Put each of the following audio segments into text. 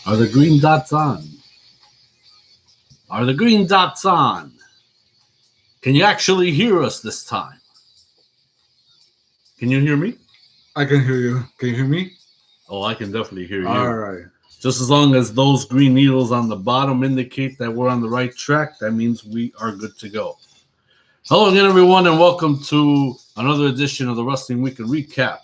Are the green dots on? Are the green dots on? Can you actually hear us this time? Can you hear me? I can hear you. Can you hear me? Oh, I can definitely hear you. All right. Just as long as those green needles on the bottom indicate that we're on the right track, that means we are good to go. Hello again, everyone, and welcome to another edition of the Wrestling Weekend Recap.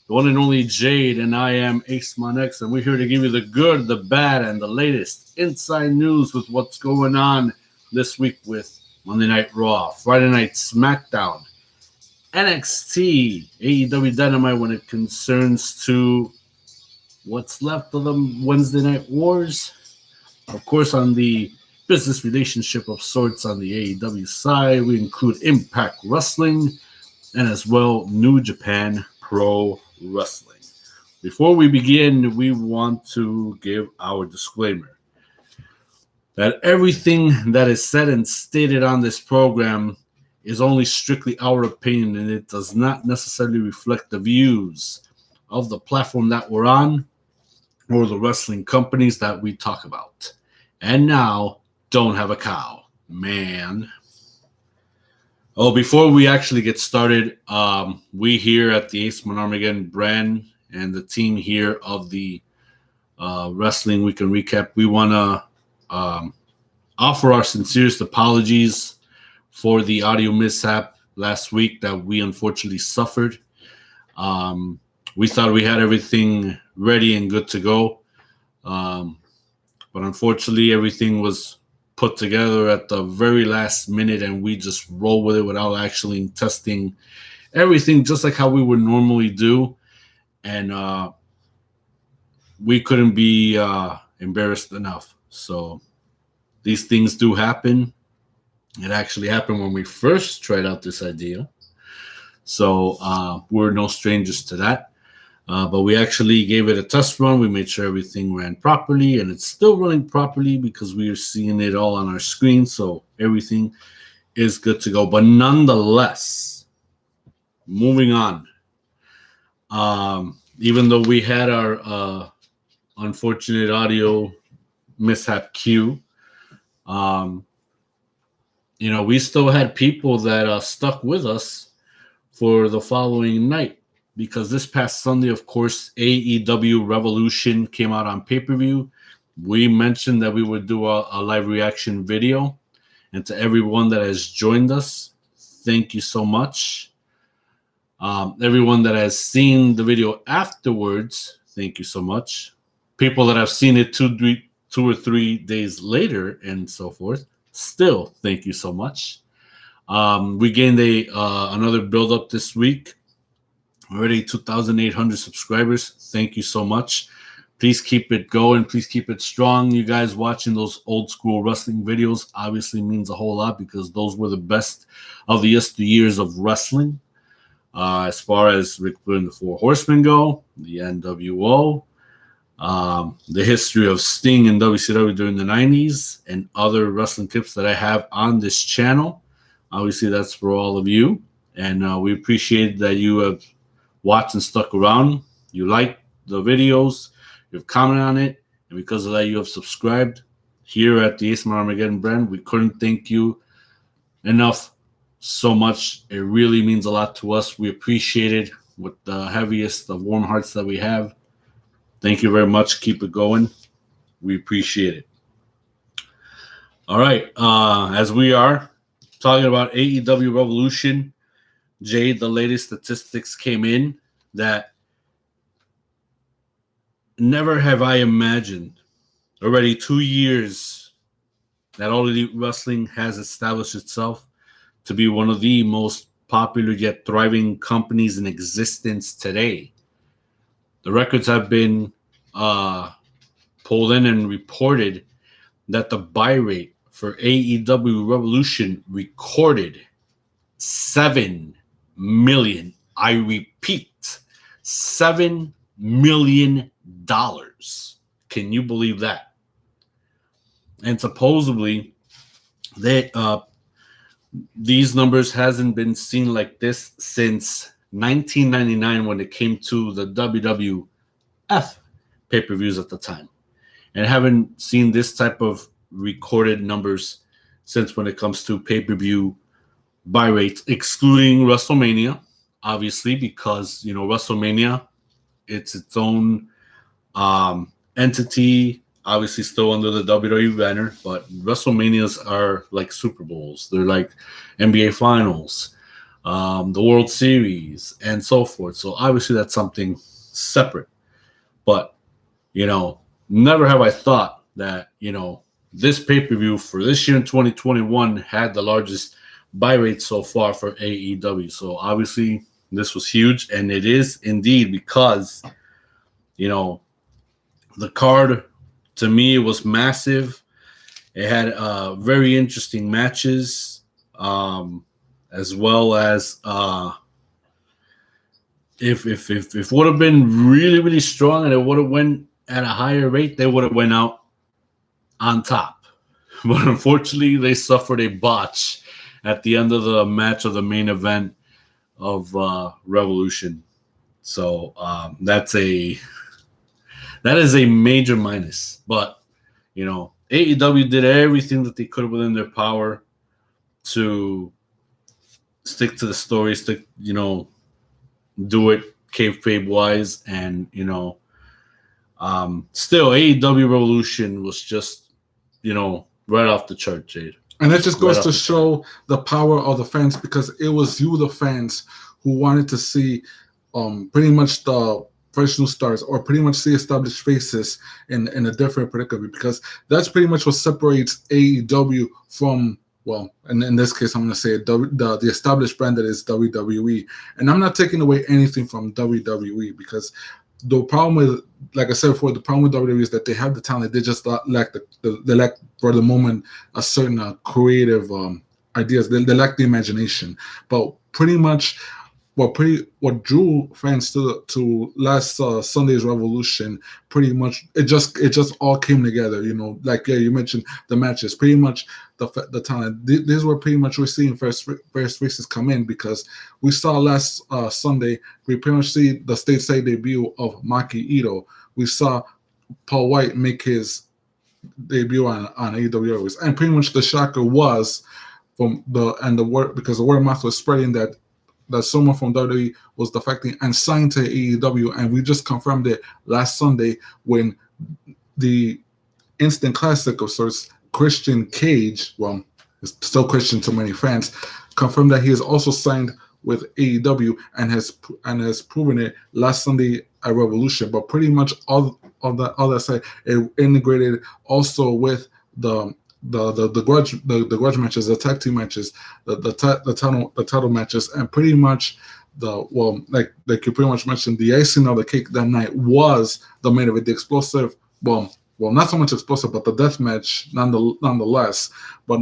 The one and only Jade, and I am Ace Monex, and we're here to give you the good, the bad, and the latest inside news with what's going on this week with Monday Night Raw, Friday Night SmackDown, NXT, AEW Dynamite when it concerns to what's left of the Wednesday Night Wars. Of course, on the business relationship of sorts on the AEW side, we include Impact Wrestling and as well New Japan Pro Wrestling. Before we begin, we want to give our disclaimer that everything that is said and stated on this program is only strictly our opinion, and it does not necessarily reflect the views of the platform that we're on or the wrestling companies that we talk about. And now, don't have a cow, man. Oh, before we actually get started, we here at the Ace Armageddon brand and the team here of the Wrestling Weekend Recap, we want to offer our sincerest apologies for the audio mishap last week that we unfortunately suffered. We thought we had everything ready and good to go, but unfortunately everything was put together at the very last minute, and we just roll with it without actually testing everything just like how we would normally do. And we couldn't be embarrassed enough. So these things do happen. It actually happened when we first tried out this idea. So we're no strangers to that. But we actually gave it a test run. We made sure everything ran properly, and it's still running properly because we are seeing it all on our screen. So everything is good to go. But nonetheless, moving on. Even though we had our unfortunate audio mishap cue, we still had people that stuck with us for the following night. Because this past Sunday, of course, Aew Revolution came out on pay-per-view. We mentioned that we would do a live reaction video. And to everyone that has joined us, thank you so much. Everyone that has seen the video afterwards, thank you so much. People that have seen it two or 3 days later and so forth, still thank you so much. We gained another build-up this week. Already 2,800 subscribers. Thank you so much. Please keep it going. Please keep it strong. You guys watching those old school wrestling videos obviously means a whole lot because those were the best of the yesteryears of wrestling. As far as Ric Flair and the Four Horsemen go, the NWO, the history of Sting and WCW during the 90s, and other wrestling tips that I have on this channel. Obviously, that's for all of you. And we appreciate that you have watched and stuck around. You like the videos, you've commented on it, and because of that, you have subscribed. Here at the Ace Armageddon brand, we couldn't thank you enough so much. It really means a lot to us. We appreciate it with the heaviest of warm hearts that we have. Thank you very much. Keep it going. We appreciate it. All right. As we are talking about AEW Revolution, Jade, the latest statistics came in that never have I imagined. Already 2 years that All Elite Wrestling has established itself to be one of the most popular yet thriving companies in existence today. The records have been pulled in and reported that the buy rate for AEW Revolution recorded 7 million. I repeat, $7 million. Can you believe that? And supposedly, these numbers hasn't been seen like this since 1999 when it came to the WWF pay-per-views at the time. and haven't seen this type of recorded numbers since when it comes to pay-per-view buy rates, excluding WrestleMania, obviously, because WrestleMania, it's its own entity, obviously still under the WWE banner, but WrestleManias are like Super Bowls. They're like NBA Finals, the World Series, and so forth. So obviously that's something separate. But, never have I thought that, this pay-per-view for this year in 2021 had the largest buy rate so far for AEW. So obviously this was huge, and it is indeed because, the card to me was massive. It had very interesting matches, as well as if it would have been really, really strong and it would have went at a higher rate, they would have went out on top. But unfortunately, they suffered a botch at the end of the match of the main event of Revolution. So that is a major minus. But AEW did everything that they could within their power to stick to the story, do it kayfabe wise, and still AEW Revolution was just right off the chart, Jade. And that just goes to show the power of the fans, because it was you, the fans, who wanted to see pretty much the fresh new stars, or pretty much see established faces in a different predicament, because that's pretty much what separates AEW from, well, and in this case, I'm going to say the established brand that is WWE. And I'm not taking away anything from WWE, because the problem with, like I said before, the problem with WWE is that they have the talent. They just lack they lack, for the moment, a certain creative ideas. They lack the imagination. But pretty much what drew fans to last Sunday's Revolution, pretty much it just all came together. You mentioned the matches, pretty much the talent. This is where pretty much we're seeing first faces come in, because we saw last Sunday, we pretty much see the stateside debut of Maki Ito. We saw Paul White make his debut on AEW Airways, and pretty much the shocker was the word, because the word of mouth was spreading that someone from WWE was defecting and signed to AEW, and we just confirmed it last Sunday when the instant classic of sorts, Christian Cage, well, it's still Christian to many fans, confirmed that he has also signed with AEW and has proven it last Sunday at Revolution. But pretty much all of the other side, it integrated also with the grudge matches, the tag team matches, the title matches, and pretty much like you pretty much mentioned, the icing of the cake that night was the main event, the explosive, well, not so much explosive, but the death match nonetheless. But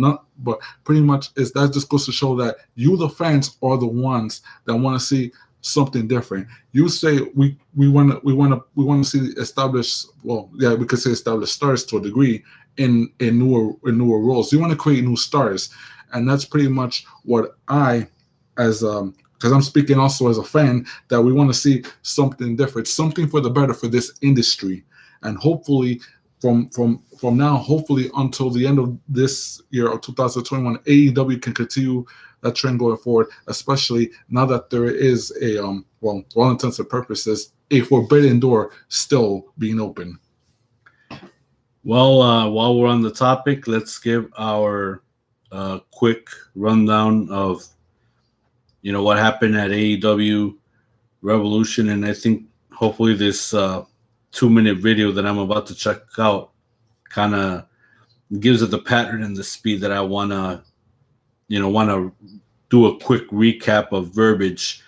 pretty much that just goes to show that you, the fans, are the ones that want to see something different. You say we want to see established, well, yeah, we could say established stars to a degree in newer roles. You want to create new stars, and that's pretty much what I, as because I'm speaking also as a fan, that we want to see something different, something for the better for this industry, and hopefully from now, hopefully until the end of this year of 2021, AEW can continue that trend going forward, especially now that there is a for all intents and purposes, a forbidden door still being open. Well, while we're on the topic, let's give our quick rundown of what happened at AEW Revolution, and I think hopefully this 2-minute video that I'm about to check out kind of gives it the pattern and the speed that I want to do a quick recap of verbiage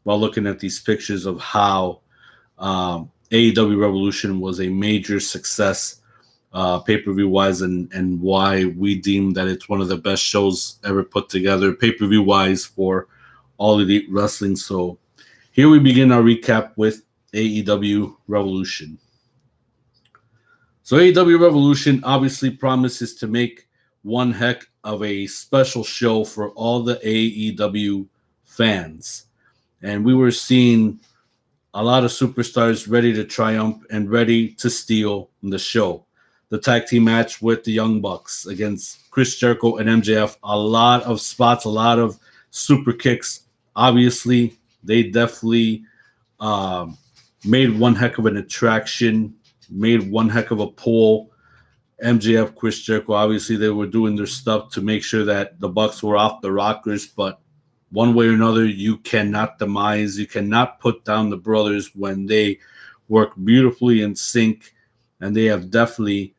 while looking at these pictures of how AEW Revolution was a major success pay-per-view wise, and why we deem that it's one of the best shows ever put together pay-per-view wise for All Elite Wrestling. So here we begin our recap with AEW Revolution. So AEW Revolution obviously promises to make one heck of a special show for all the AEW fans. And we were seeing a lot of superstars ready to triumph and ready to steal the show. the tag team match with the Young Bucks against Chris Jericho and MJF. A lot of spots, a lot of super kicks. Obviously, they definitely made one heck of an attraction, made one heck of a pull. MJF, Chris Jericho, obviously they were doing their stuff to make sure that the Bucks were off the rockers, but one way or another, you cannot demise, you cannot put down the brothers when they work beautifully in sync, and they have definitely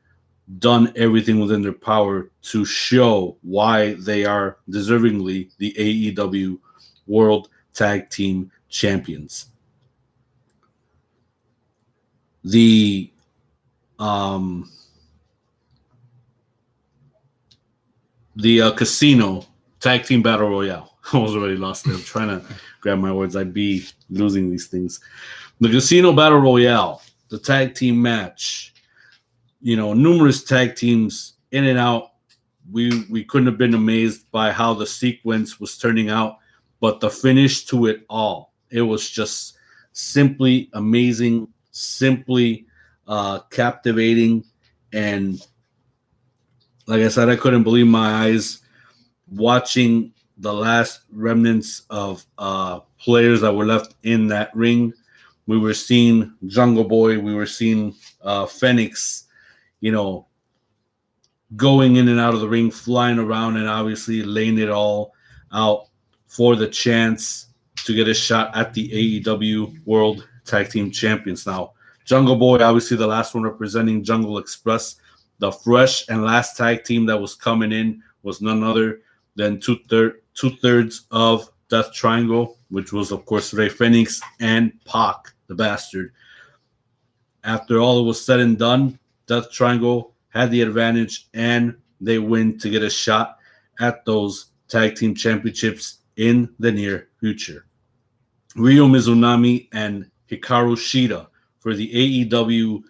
done everything within their power to show why they are deservingly the AEW World Tag Team Champions. The Casino Tag Team Battle Royale. I was already lost there. I'm trying to grab my words. I'd be losing these things. The Casino Battle Royale, the tag team match. Numerous tag teams in and out. We couldn't have been amazed by how the sequence was turning out, but the finish to it all, it was just simply amazing, simply captivating, and like I said, I couldn't believe my eyes watching the last remnants of players that were left in that ring. We were seeing Jungle Boy, we were seeing Phoenix, going in and out of the ring, flying around, and obviously laying it all out for the chance to get a shot at the AEW World Tag Team Champions. Now, Jungle Boy, obviously the last one representing Jungle Express. The fresh and last tag team that was coming in was none other than two-thirds of Death Triangle, which was, of course, Rey Fenix and Pac, the Bastard. After all it was said and done, Death Triangle had the advantage, and they win to get a shot at those tag team championships in the near future. Ryo Mizunami and Hikaru Shida for the AEW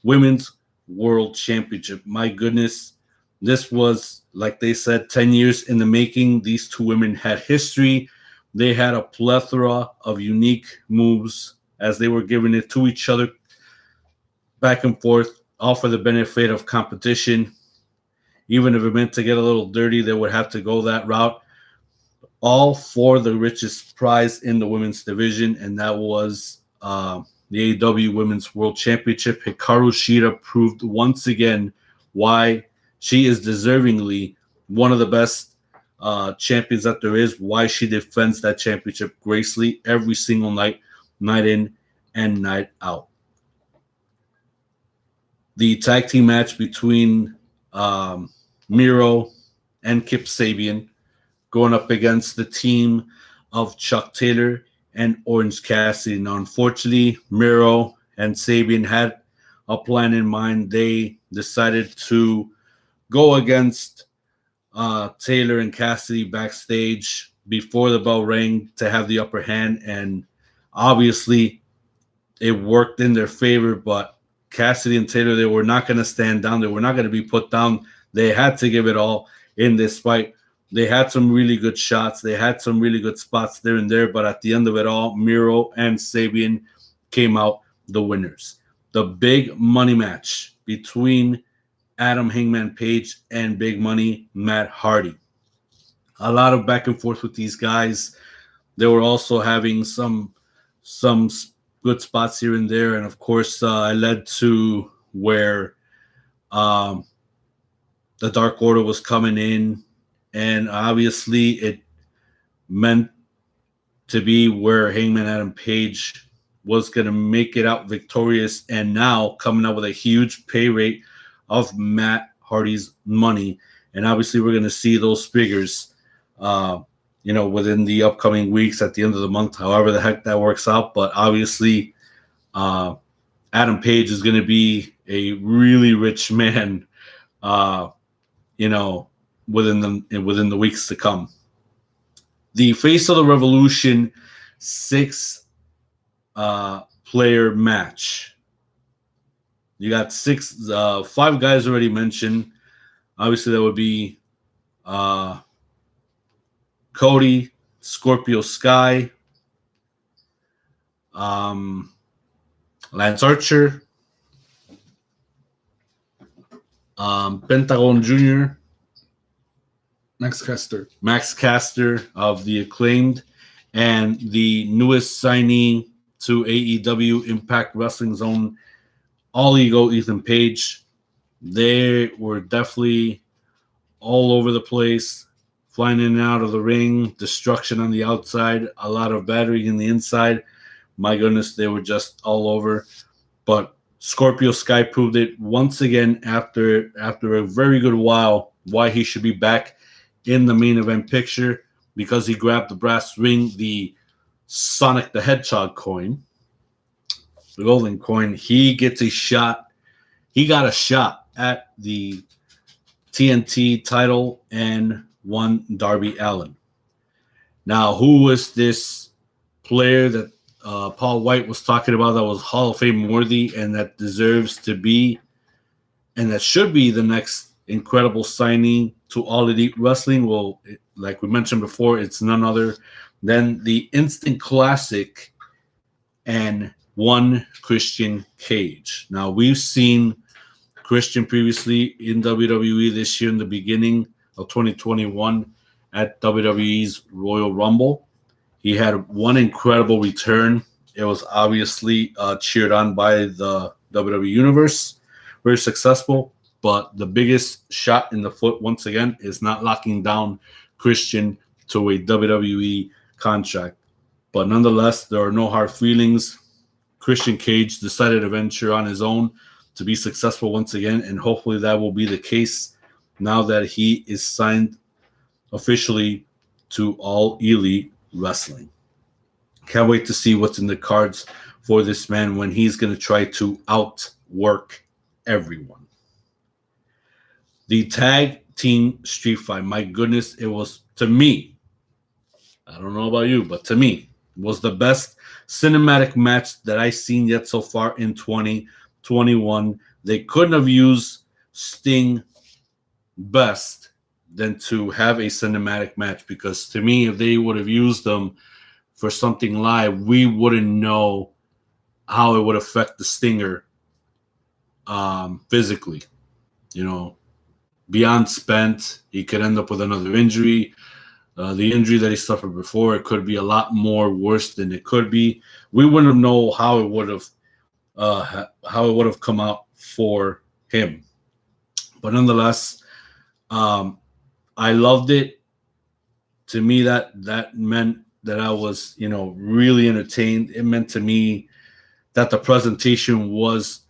Women's World Championship. My goodness, this was, like they said, 10 years in the making. These two women had history. They had a plethora of unique moves as they were giving it to each other back and forth, all for the benefit of competition. Even if it meant to get a little dirty, they would have to go that route. All for the richest prize in the women's division, and that was the AEW Women's World Championship. Hikaru Shida proved once again why she is deservingly one of the best champions that there is, why she defends that championship gracefully every single night, night in and night out. The tag team match between Miro and Kip Sabian going up against the team of Chuck Taylor and Orange Cassidy. Now, unfortunately, Miro and Sabian had a plan in mind. They decided to go against Taylor and Cassidy backstage before the bell rang to have the upper hand, and obviously it worked in their favor, but Cassidy and Taylor, they were not going to stand down. They were not going to be put down. They had to give it all in this fight. They had some really good shots. They had some really good spots there and there, but at the end of it all, Miro and Sabian came out the winners. The big money match between Adam Hangman Page and Big Money Matt Hardy. A lot of back and forth with these guys. They were also having some good spots here and there, and of course, it led to where the Dark Order was coming in, and obviously it meant to be where Hangman Adam Page was going to make it out victorious, and now coming out with a huge pay rate of Matt Hardy's money. And obviously we're going to see those figures within the upcoming weeks at the end of the month, however the heck that works out. But obviously Adam Page is going to be a really rich man within the weeks to come. The Face of the Revolution 6 player match. You got 5 guys already mentioned. Obviously, that would be Cody, Scorpio Sky, Lance Archer, Pentagon Jr., Max Caster of the Acclaimed, and the newest signee to AEW Impact Wrestling Zone, All Ego Ethan Page. They were definitely all over the place, flying in and out of the ring, destruction on the outside, a lot of battery in the inside. My goodness, they were just all over. But Scorpio Sky proved it once again after a very good while why he should be back in the main event picture, because he grabbed the brass ring, the Sonic the Hedgehog coin, the golden coin. He gets a shot. He got a shot at the TNT title and won Darby Allin. Now, who was this player that Paul White was talking about that was Hall of Fame worthy and that deserves to be and that should be the next incredible signing to All Elite Wrestling? Well, like we mentioned before, it's none other than the instant classic and one Christian Cage. Now, we've seen Christian previously in WWE this year in the beginning of 2021 at WWE's Royal Rumble. He had one incredible return. It was obviously cheered on by the WWE Universe. Very successful, but the biggest shot in the foot, once again, is not locking down Christian to a WWE contract. But nonetheless, there are no hard feelings. Christian Cage decided to venture on his own to be successful once again, and hopefully that will be the case now that he is signed officially to All Elite Wrestling. Can't wait to see what's in the cards for this man when he's going to try to outwork everyone. The tag team street fight, my goodness, it was, to me, I don't know about you, but to me, was the best cinematic match that I've seen yet so far in 2021. They couldn't have used Sting best than to have a cinematic match, because to me, if they would have used them for something live, we wouldn't know how it would affect the Stinger physically. You know, beyond spent, he could end up with another injury. The injury that he suffered before, it could be a lot more worse than it could be. We wouldn't know how it would have come out for him. But nonetheless, I loved it. To me, that meant that I was, really entertained. It meant to me that the presentation was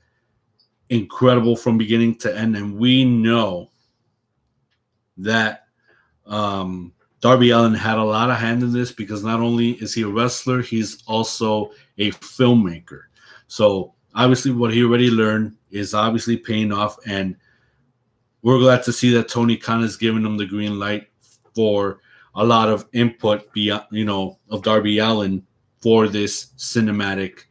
incredible from beginning to end, and we know that Darby Allin had a lot of hand in this, because not only is he a wrestler, he's also a filmmaker. So obviously what he already learned is obviously paying off, and we're glad to see that Tony Khan is giving him the green light for a lot of input beyond, of Darby Allin for this cinematic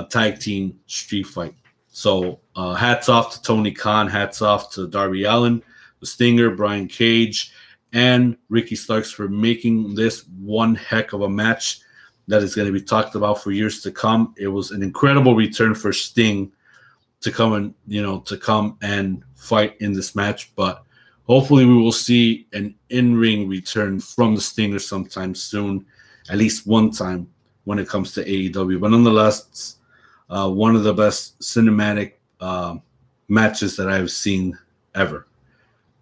tag team street fight. So hats off to Tony Khan, hats off to Darby Allin, the Stinger, Brian Cage, and Ricky Starks for making this one heck of a match that is going to be talked about for years to come. It was an incredible return for Sting to come and fight in this match, but hopefully we will see an in-ring return from the Stinger sometime soon, at least one time when it comes to AEW. But nonetheless, one of the best cinematic matches that I've seen ever.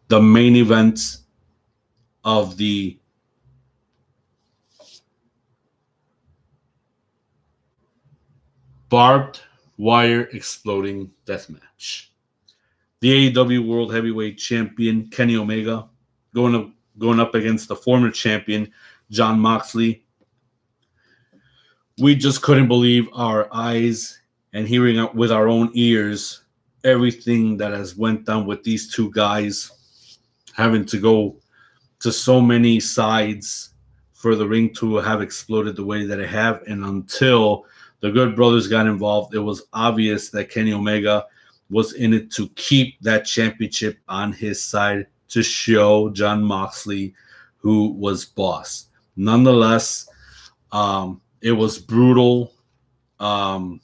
The main event of the barbed wire exploding death match. The AEW World Heavyweight Champion Kenny Omega going up against the former champion Jon Moxley. We just couldn't believe our eyes and hearing with our own ears everything that has went down with these two guys, having to go to so many sides for the ring to have exploded the way that it have. And until the Good Brothers got involved, it was obvious that Kenny Omega was in it to keep that championship on his side, to show Jon Moxley who was boss. Nonetheless, it was brutal, in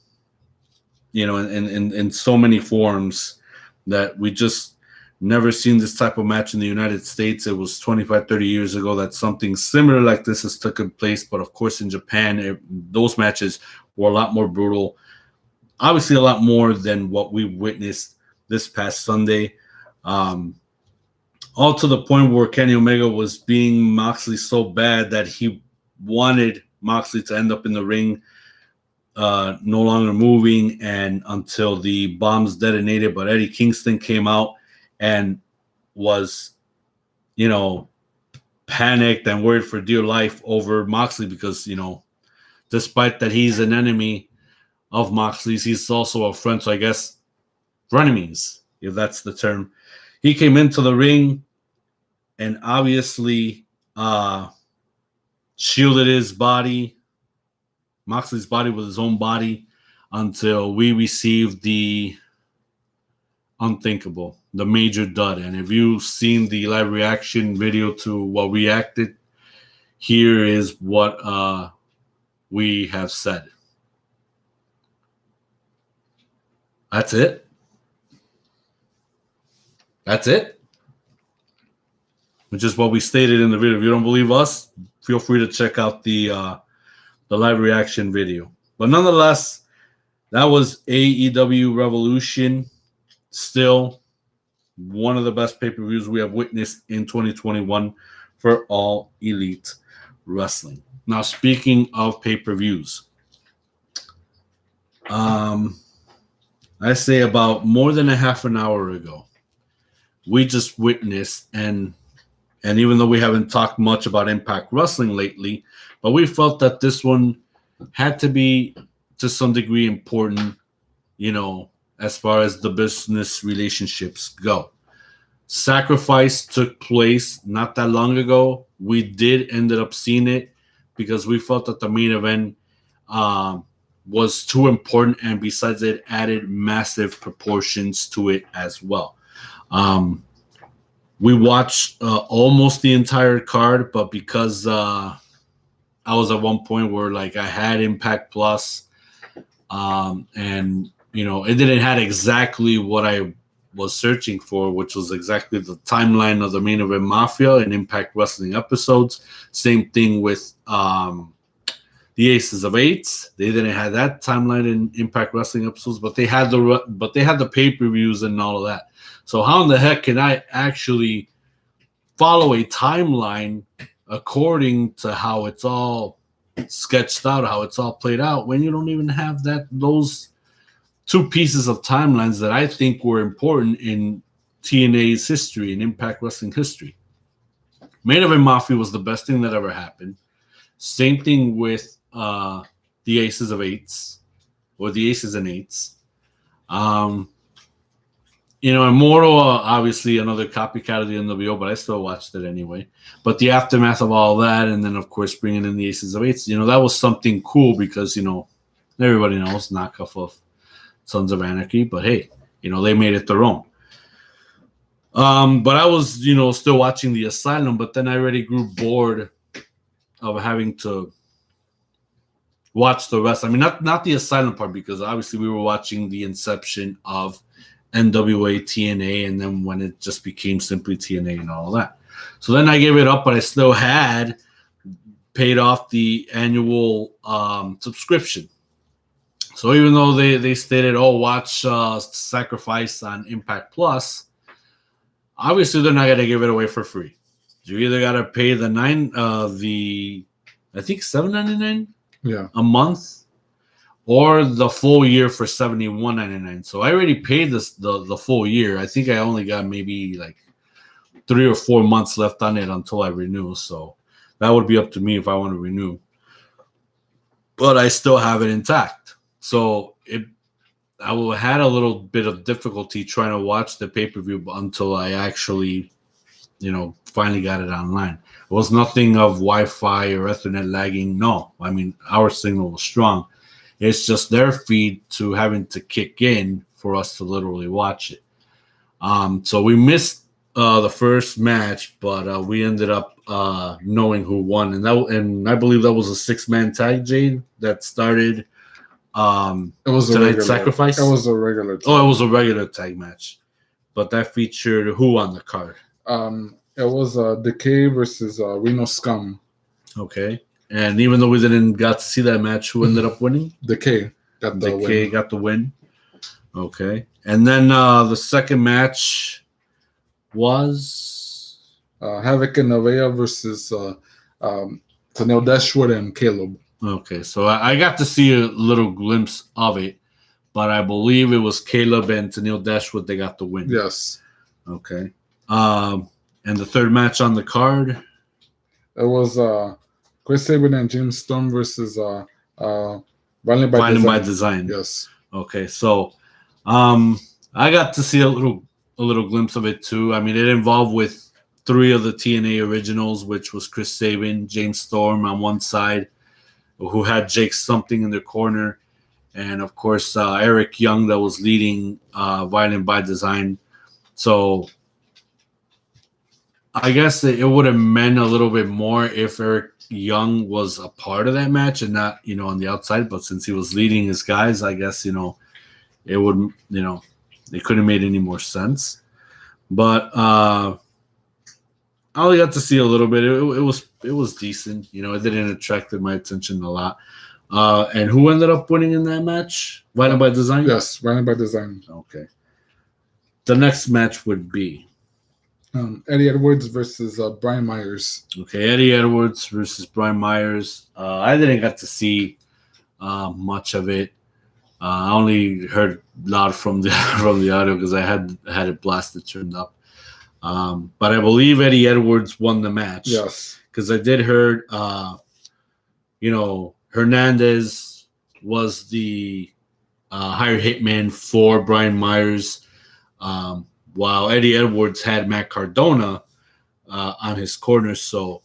so many forms that we just Never seen this type of match in the United States. It was 25, 30 years ago that something similar like this has taken place. But of course, in Japan, those matches were a lot more brutal. Obviously, a lot more than what we witnessed this past Sunday. All to the point where Kenny Omega was being Moxley so bad that he wanted Moxley to end up in the ring, no longer moving, and until the bombs detonated. But Eddie Kingston came out and was, panicked and worried for dear life over Moxley because, despite that he's an enemy of Moxley's, he's also a friend. So I guess frenemies, if that's the term. He came into the ring and obviously shielded his body, Moxley's body, with his own body until we received the unthinkable, the major dud. And if you've seen the live reaction video to what we acted, here is what we have said. That's it. That's it. Which is what we stated in the video. If you don't believe us, feel free to check out the live reaction video. But nonetheless, that was AEW Revolution. Still one of the best pay-per-views we have witnessed in 2021 for All Elite Wrestling. Now, speaking of pay-per-views, I say about more than a half an hour ago, we just witnessed, and even though we haven't talked much about Impact Wrestling lately, but we felt that this one had to be to some degree important, as far as the business relationships go. Sacrifice took place not that long ago. We did ended up seeing it because we felt that the main event was too important, and besides, it added massive proportions to it as well. We watched almost the entire card, but because I was at one point where I had Impact Plus, and it didn't have exactly what I was searching for, which was exactly the timeline of the Main Event Mafia and Impact Wrestling episodes. Same thing with the Aces of Eights. They didn't have that timeline in Impact Wrestling episodes, but they had the pay-per-views and all of that. So how in the heck can I actually follow a timeline according to how it's all sketched out, how it's all played out, when you don't even have those two pieces of timelines that I think were important in TNA's history, in Impact Wrestling history? Main Event Mafia was the best thing that ever happened. Same thing with the Aces of Eights, or the Aces and Eights. Immortal, obviously another copycat of the NWO, but I still watched it anyway. But the aftermath of all that, and then of course bringing in the Aces of Eights, that was something cool because everybody knows knockoff of Sons of Anarchy, but hey, they made it their own. But I was still watching the Asylum, but then I already grew bored of having to watch the rest. I mean, not the Asylum part, because obviously we were watching the inception of NWA TNA, and then when it just became simply TNA and all that. So then I gave it up, but I still had paid off the annual subscription. So even though they stated, watch Sacrifice on Impact Plus, obviously they're not going to give it away for free. You either got to pay the I think $7.99 a month, or the full year for $71.99. So I already paid the full year. I think I only got maybe 3 or 4 months left on it until I renew. So that would be up to me if I want to renew. But I still have it intact. So I had a little bit of difficulty trying to watch the pay-per-view until I actually, finally got it online. It was nothing of Wi-Fi or Ethernet lagging. No, I mean, our signal was strong. It's just their feed to having to kick in for us to literally watch it. So we missed the first match, but we ended up knowing who won, and I believe that was a 6-man tag, Jade, that started. It was tonight's Sacrifice. It was a regular. Oh, it was a regular tag match. but that featured who on the card? It was Decay versus Reno Scum. Okay. And even though we didn't got to see that match, who ended up winning? Decay got the win. Got the win. Okay. And then the second match was Havoc and Nevaeh versus Tennille Dashwood and Caleb. okay. So I got to see a little glimpse of it, but I believe it was Caleb and Tennille Dashwood. They got the win. Yes. Okay. And the third match on the card? It was Chris Sabin and James Storm versus Violent by Design. Yes. Okay, so I got to see a little glimpse of it too. I mean, it involved with 3 of the TNA originals, which was Chris Sabin, James Storm on one side, who had Jake Something in their corner, and of course Eric Young that was leading Violent by Design. So I guess it would have meant a little bit more if Eric Young was a part of that match and not, on the outside. But since he was leading his guys, I guess, it would, it couldn't have made any more sense. But I only got to see a little bit. It was decent. It didn't attract my attention a lot. And who ended up winning in that match? Violent by Design? Yes, Violent by Design. Okay. The next match would be Eddie Edwards versus Brian Myers. Okay, Eddie Edwards versus Brian Myers. I didn't get to see much of it. I only heard loud from the audio because I had it blasted turned up. But I believe Eddie Edwards won the match. Yes, because I did heard. Hernandez was the hired hitman for Brian Myers. While Eddie Edwards had Matt Cardona on his corner. So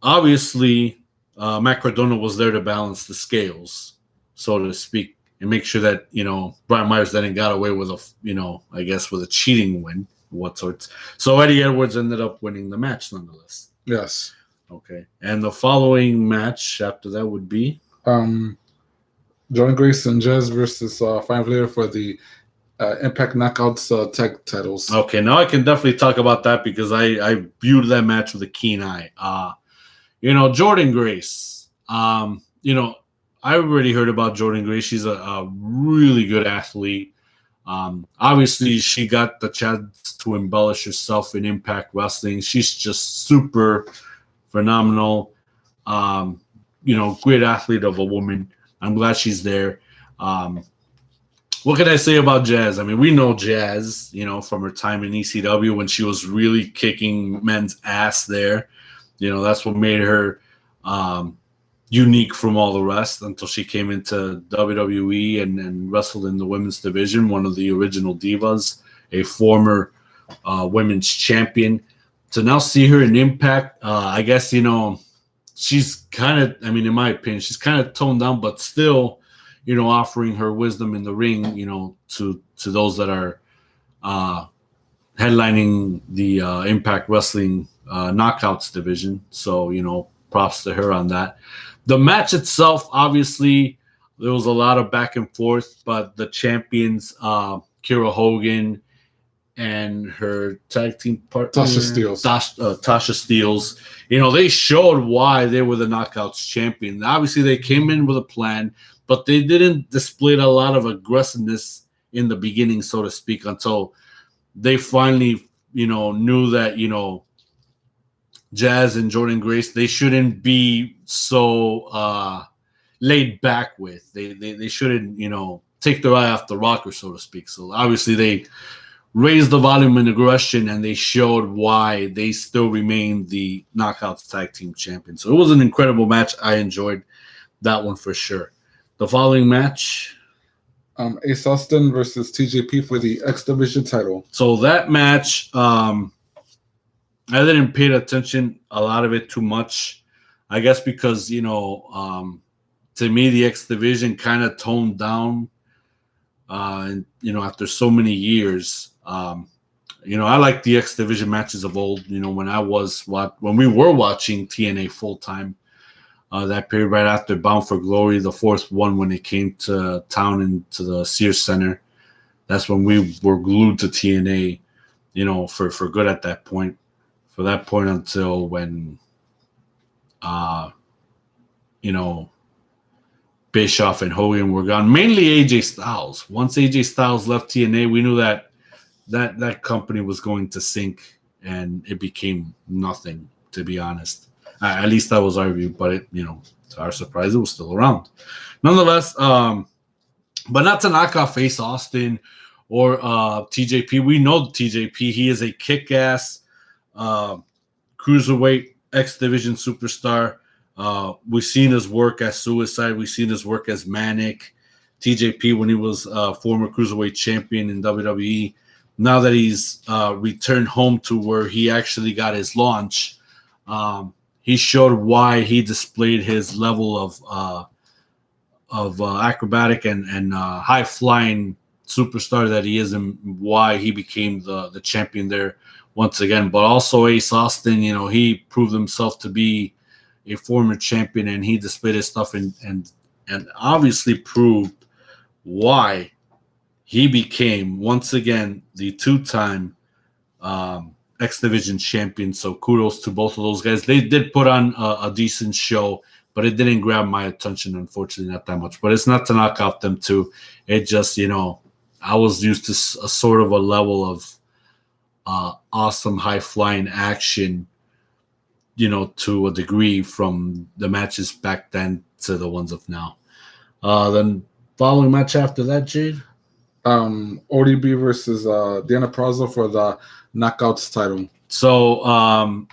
obviously Matt Cardona was there to balance the scales, so to speak, and make sure that, Brian Myers then got away with with a cheating win of what sorts. So Eddie Edwards ended up winning the match nonetheless. Yes. Okay. And the following match after that would be? Jordan Grace and Jez versus 5 Later for the Impact Knockouts tag titles. Okay, now I can definitely talk about that because I viewed that match with a keen eye. Jordan Grace. I already heard about Jordan Grace. She's a really good athlete. Obviously, she got the chance to embellish herself in Impact Wrestling. She's just super phenomenal. Great athlete of a woman. I'm glad she's there. What can I say about Jazz? I mean, we know Jazz, from her time in ECW when she was really kicking men's ass there. That's what made her unique from all the rest until she came into WWE and wrestled in the women's division, one of the original divas, a former women's champion. To now see her in Impact, I guess, she's kind of, in my opinion, she's kind of toned down, but still, offering her wisdom in the ring, to those that are headlining the Impact Wrestling Knockouts division. So, props to her on that. The match itself, obviously, there was a lot of back and forth, but the champions, Kiera Hogan and her tag team partner, Tasha Steelz, they showed why they were the Knockouts champion. Obviously, they came in with a plan, but they didn't display a lot of aggressiveness in the beginning, so to speak, until they finally, knew that, Jazz and Jordan Grace, they shouldn't be so laid back with. They shouldn't, take their eye off the rocker, so to speak. So obviously they raised the volume and aggression, and they showed why they still remain the Knockouts Tag Team Champions. So it was an incredible match. I enjoyed that one for sure. The following match, Ace Austin versus TJP for the X Division title. So that match, I didn't pay attention a lot of it too much. I guess because, to me, the X Division kind of toned down, and, after so many years. I like the X Division matches of old, when we were watching TNA full time. That period right after Bound for Glory, the fourth one when it came to town into the Sears Center. That's when we were glued to TNA, for good at that point. For that point until when, you know, Bischoff and Hogan were gone. Mainly AJ Styles. Once AJ Styles left TNA, we knew that company was going to sink, and it became nothing, to be honest. At least that was our view, but it, to our surprise, it was still around. Nonetheless, but not to knock off Ace Austin or TJP. We know TJP. He is a kick-ass cruiserweight X Division superstar. We've seen his work as Suicide. We've seen his work as Manic. TJP when he was former cruiserweight champion in WWE. Now that he's returned home to where he actually got his launch, he showed why he displayed his level of acrobatic and high flying superstar that he is, and why he became the champion there once again. But also Ace Austin, he proved himself to be a former champion, and he displayed his stuff and obviously proved why he became once again the two-time X Division champion. So kudos to both of those guys. They did put on a decent show, but it didn't grab my attention, unfortunately, not that much. But it's not to knock out them two. It just, I was used to a sort of a level of awesome high-flying action, to a degree from the matches back then to the ones of now. Then following match after that, Jade? ODB versus Deonna Purrazzo for the Knockouts title. So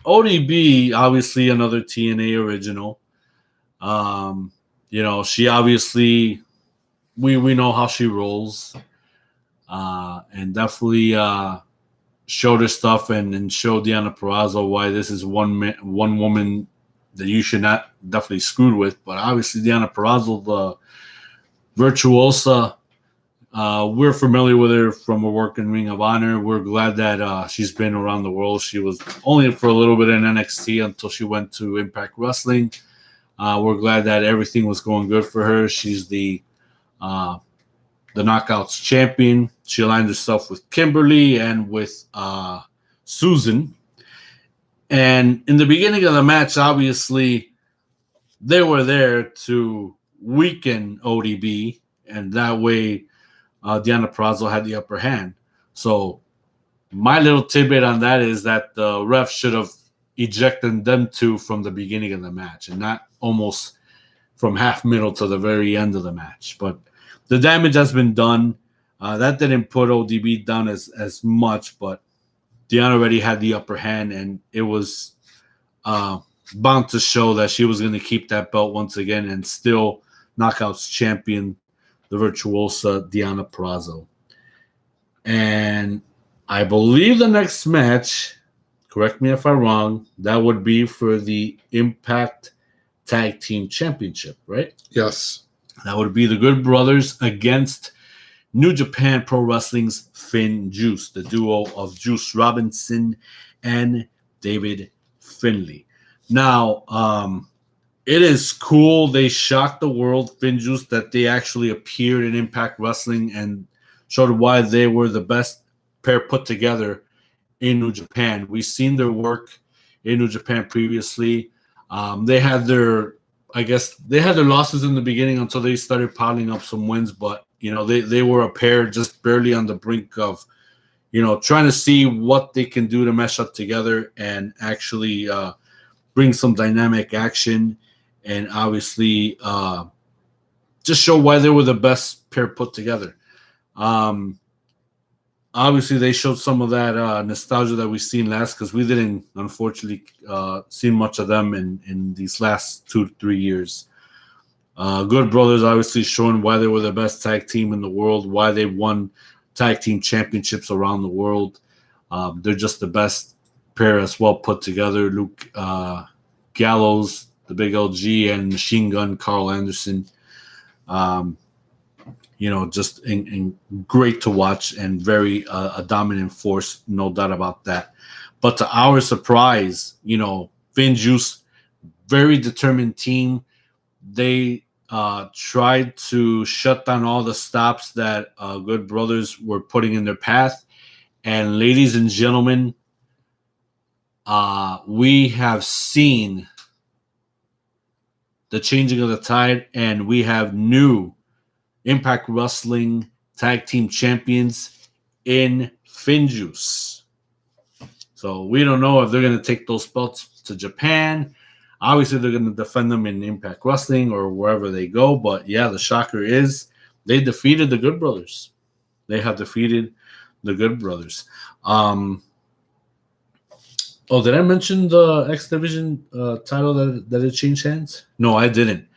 ODB, obviously another TNA original. She obviously, we know how she rolls, and definitely showed her stuff and showed Deonna Purrazzo why this is one woman that you should not definitely screw with. But obviously Deonna Purrazzo, the virtuosa, we're familiar with her from her work in Ring of Honor. We're glad that she's been around the world. She was only for a little bit in NXT until she went to Impact Wrestling. We're glad that everything was going good for her. She's the Knockouts champion. She aligned herself with Kimberly and with Susan. And in the beginning of the match, obviously, they were there to weaken ODB, and that way Deonna Purrazzo had the upper hand. So my little tidbit on that is that the ref should have ejected them two from the beginning of the match and not almost from half middle to the very end of the match. But the damage has been done. That didn't put ODB down as much, but Deonna already had the upper hand, and it was bound to show that she was going to keep that belt once again and still Knockouts champion, the virtuosa Deonna Purrazzo. And I believe the next match, correct me if I'm wrong, that would be for the Impact Tag Team Championship, right? Yes. That would be the Good Brothers against New Japan Pro Wrestling's Finn Juice, the duo of Juice Robinson and David Finlay. Now, it is cool. They shocked the world, Finn Juice, that they actually appeared in Impact Wrestling and showed why they were the best pair put together in New Japan. We've seen their work in New Japan previously. They had their losses in the beginning until they started piling up some wins, but they were a pair just barely on the brink of trying to see what they can do to mesh up together and actually bring some dynamic action, and obviously just show why they were the best pair put together. Obviously, they showed some of that nostalgia that we've seen last, because we didn't, unfortunately, see much of them in these last 2 to 3 years. Good Brothers obviously showing why they were the best tag team in the world, why they won tag team championships around the world. They're just the best pair as well put together. Luke Gallows, the Big LG, and Machine Gun Carl Anderson. Just great to watch and very a dominant force, no doubt about that. But to our surprise, Finn Juice, very determined team. They tried to shut down all the stops that Good Brothers were putting in their path. And ladies and gentlemen, we have seen the changing of the tide, and we have new Impact Wrestling Tag Team Champions in Finjuice. So we don't know if they're going to take those belts to Japan. Obviously, they're going to defend them in Impact Wrestling or wherever they go. But yeah, the shocker is they defeated the Good Brothers. They have defeated the Good Brothers. Oh, did I mention the X Division title that it changed hands? No, I didn't.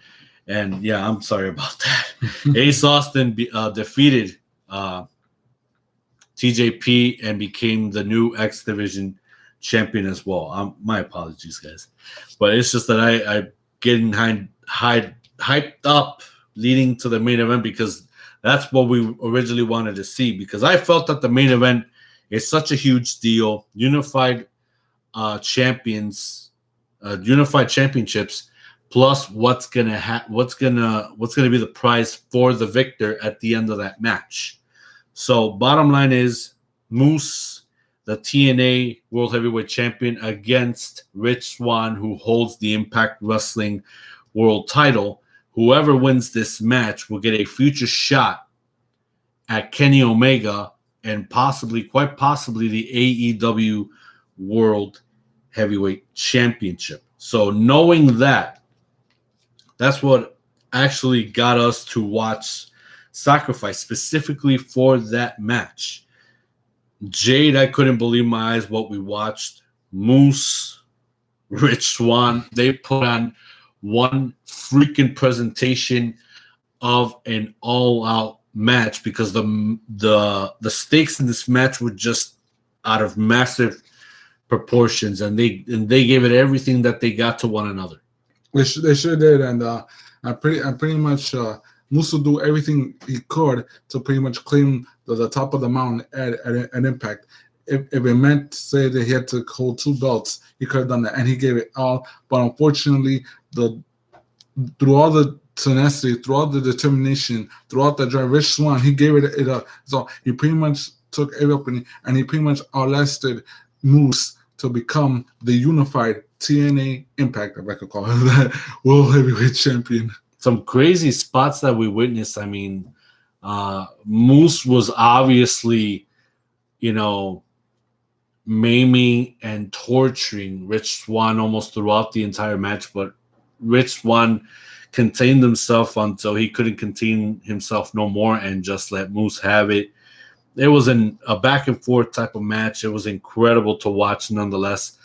And yeah, I'm sorry about that. Ace Austin defeated TJP and became the new X Division champion as well. My apologies, guys. But it's just that I'm getting hyped up leading to the main event because that's what we originally wanted to see. Because I felt that the main event is such a huge deal. Unified championships, plus what's gonna be the prize for the victor at the end of that match. So bottom line is Moose, the TNA World Heavyweight Champion, against Rich Swann, who holds the Impact Wrestling World Title. Whoever wins this match will get a future shot at Kenny Omega and quite possibly, the AEW World Heavyweight Championship. So knowing that's what actually got us to watch Sacrifice specifically for that match. Jade, I couldn't believe my eyes what we watched. Moose, Rich Swann, they put on one freaking presentation of an all-out match because the stakes in this match were just out of massive proportions, and they gave it everything that they got to one another. They sure did, and I pretty much Moose will do everything he could to pretty much claim the top of the mountain at Impact. If it meant, say, that he had to hold 2 belts, he could have done that, and he gave it all. But unfortunately, through all the tenacity, through all the determination, throughout the drive, Rich Swann, he gave it up. So he pretty much took every opening, and he pretty much outlasted Moose to become the unified TNA Impact, if I could call it that, World Heavyweight Champion. Some crazy spots that we witnessed. I mean, Moose was obviously, maiming and torturing Rich Swann almost throughout the entire match, but Rich Swann contained himself until he couldn't contain himself no more and just let Moose have it. It was a back and forth type of match. It was incredible to watch nonetheless.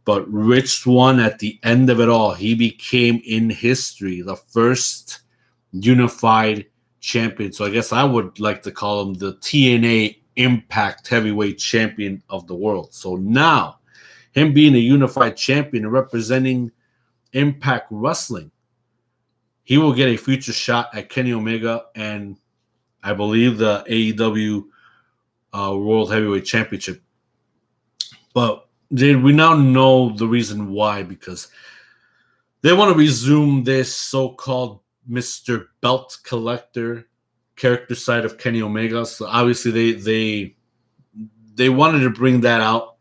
But Rich Swann, at the end of it all, he became in history the first unified champion. So I guess I would like to call him the TNA Impact Heavyweight Champion of the world. So now, him being a unified champion and representing Impact Wrestling, he will get a future shot at Kenny Omega and I believe the AEW World Heavyweight Championship. But we now know the reason why, because they want to resume this so-called Mr. Belt Collector character side of Kenny Omega. So obviously they wanted to bring that out,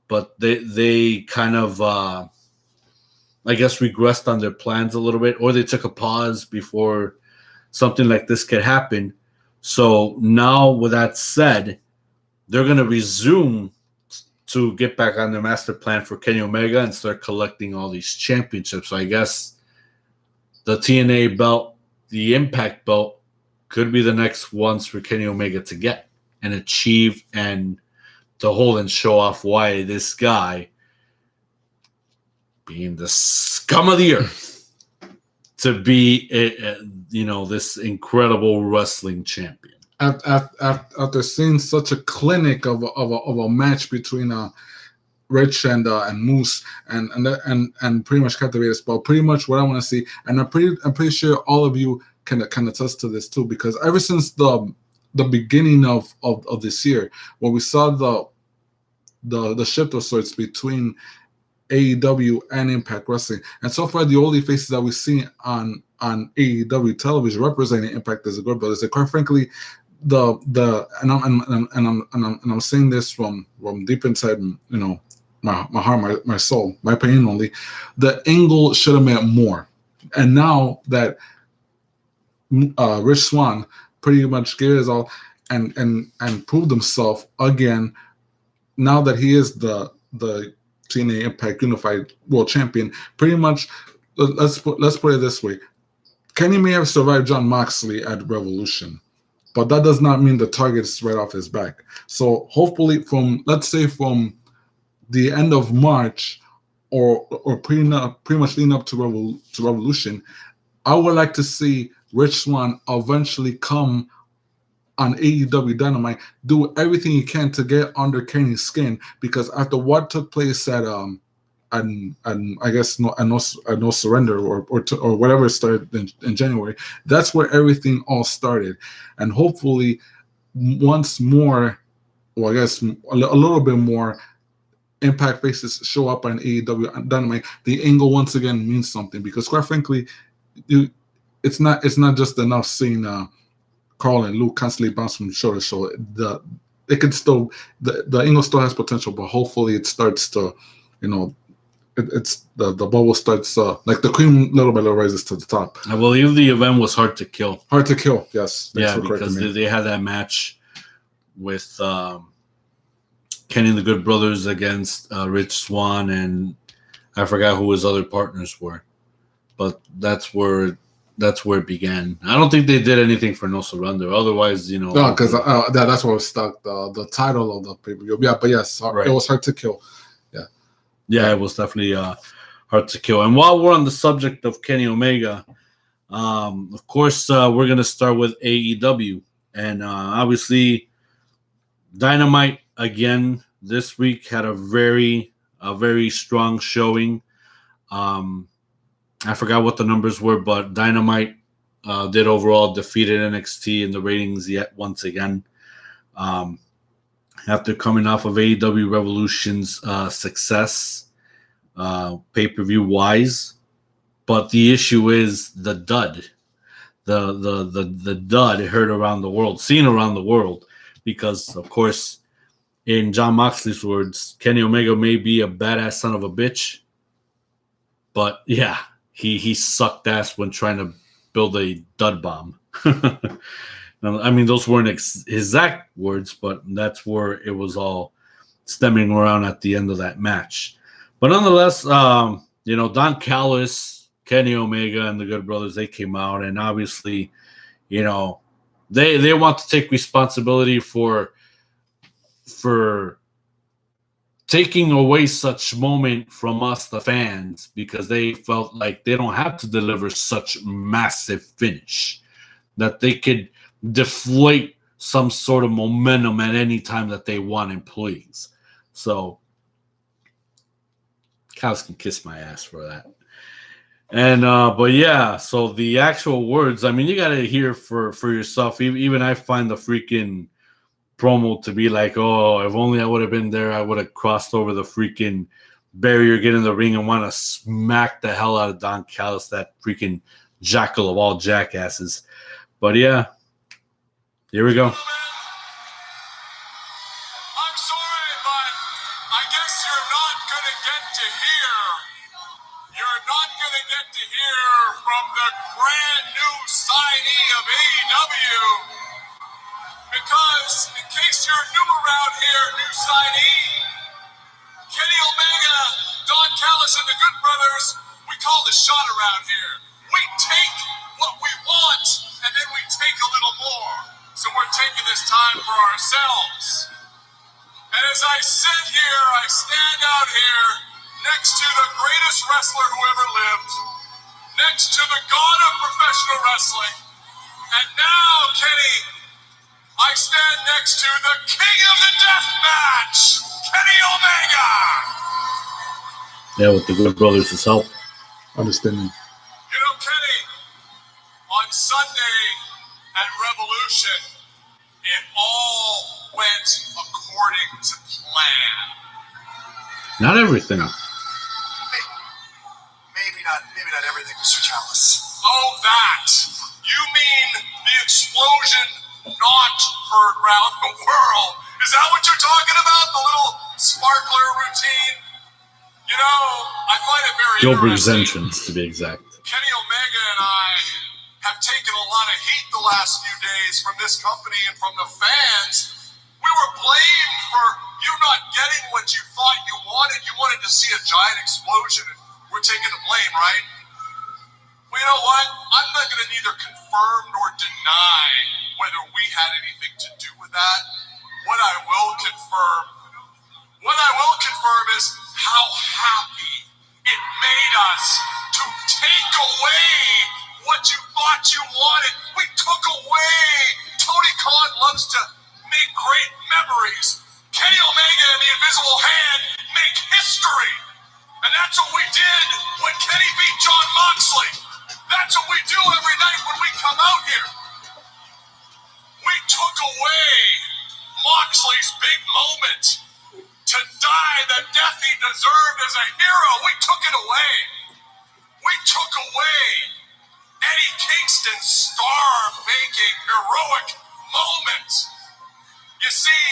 but they kind of I guess regressed on their plans a little bit, or they took a pause before something like this could happen. So now, with that said, they're going to resume to get back on their master plan for Kenny Omega and start collecting all these championships. So I guess the TNA belt, the Impact belt, could be the next ones for Kenny Omega to get and achieve and to hold and show off why this guy, being the scum of the earth, to be this incredible wrestling champion. After seeing such a clinic of a match between Rich and Moose and pretty much captivated us, but pretty much what I want to see, and I'm pretty sure all of you can attest to this too, because ever since the beginning of this year, when we saw the shift of sorts between AEW and Impact Wrestling. And so far, the only faces that we've seen on AEW television representing Impact as a Good Brothers. And quite frankly, I'm saying this from deep inside, my heart, my soul, my opinion only. The angle should have meant more. And now that Rich Swann pretty much gave his all and proved himself again, now that he is the TNA Impact Unified World Champion, pretty much, let's put it this way. Kenny may have survived Jon Moxley at Revolution, but that does not mean the target is right off his back. So hopefully from the end of March or pretty much leading up to Revolution, I would like to see Rich Swann eventually come on AEW Dynamite, do everything he can to get under Kenny's skin, because after what took place at I guess no surrender or whatever started in January, that's where everything all started. And hopefully once more, well, I guess a little bit more Impact faces show up on AEW Dynamite, the angle once again means something, because quite frankly, it's not just enough seeing Carl and Luke constantly bounce from show to show. The angle still has potential, but hopefully it starts to, it's the bubble starts like the cream little by little rises to the top. I believe the event was Hard to Kill. Hard to Kill, yes. Yeah, because they had that match with Kenny and the Good Brothers against Rich Swann, and I forgot who his other partners were, but that's where it began. I don't think they did anything for No Surrender. Otherwise, no, because that's what was stuck. The title of the pay-per-view. Yeah, but yes, right. It was Hard to Kill. Yeah, it was definitely Hard to Kill. And while we're on the subject of Kenny Omega, of course, we're gonna start with AEW, and obviously, Dynamite again this week had a very strong showing. I forgot what the numbers were, but Dynamite did overall defeated NXT in the ratings yet once again. After coming off of AEW Revolution's success pay-per-view wise, but the issue is the dud. The dud heard around the world, seen around the world, because of course, in Jon Moxley's words, Kenny Omega may be a badass son of a bitch, but yeah, he sucked ass when trying to build a dud bomb. I mean, those weren't his exact words, but that's where it was all stemming around at the end of that match. But nonetheless, Don Callis, Kenny Omega, and the Good Brothers, they came out, and obviously, they want to take responsibility for taking away such moment from us, the fans, because they felt like they don't have to deliver such massive finish, that they could deflate some sort of momentum at any time that they want and please. So cows can kiss my ass for that. And but yeah, so the actual words, I mean, you gotta hear for yourself. Even I find the freaking promo to be like, oh, if only I would have been there, I would have crossed over the freaking barrier, get in the ring, and want to smack the hell out of Don Callis, that freaking jackal of all jackasses. But yeah, here we go. I'm sorry, but I guess you're not gonna get to hear from the brand new signee of AEW, because in case you're new around here, new signee, Kenny Omega, Don Callis, and the Good Brothers, we call the shot around here. We take what we want, and then we take a little more. So we're taking this time for ourselves. And as I sit here, I stand out here next to the greatest wrestler who ever lived, next to the god of professional wrestling. And now, Kenny, I stand next to the king of the death match, Kenny Omega. Yeah, with the Good Brothers' help. Understanding. Kenny, on Sunday at Revolution, it all went according to plan. Not everything. that? You mean the explosion not heard round the world? Is that what you're talking about? The little sparkler routine? You know, I find it very Gilbert's interesting. entrance, to be exact. Kenny Omega and I have taken a lot of heat the last few days from this company and from the fans. We were blamed for you not getting what you thought you wanted. You wanted to see a giant explosion, and we're taking the blame, right? Well, you know what? I'm not going to neither confirm nor deny whether we had anything to do with that. What I will confirm is how happy it made us to take away what you thought you wanted. We took away. Tony Khan loves to make great memories. Kenny Omega and the Invisible Hand make history. And that's what we did when Kenny beat Jon Moxley. That's what we do every night when we come out here. We took away Moxley's big moment to die the death he deserved as a hero. We took it away. We took away Eddie Kingston's star-making heroic moment. You see,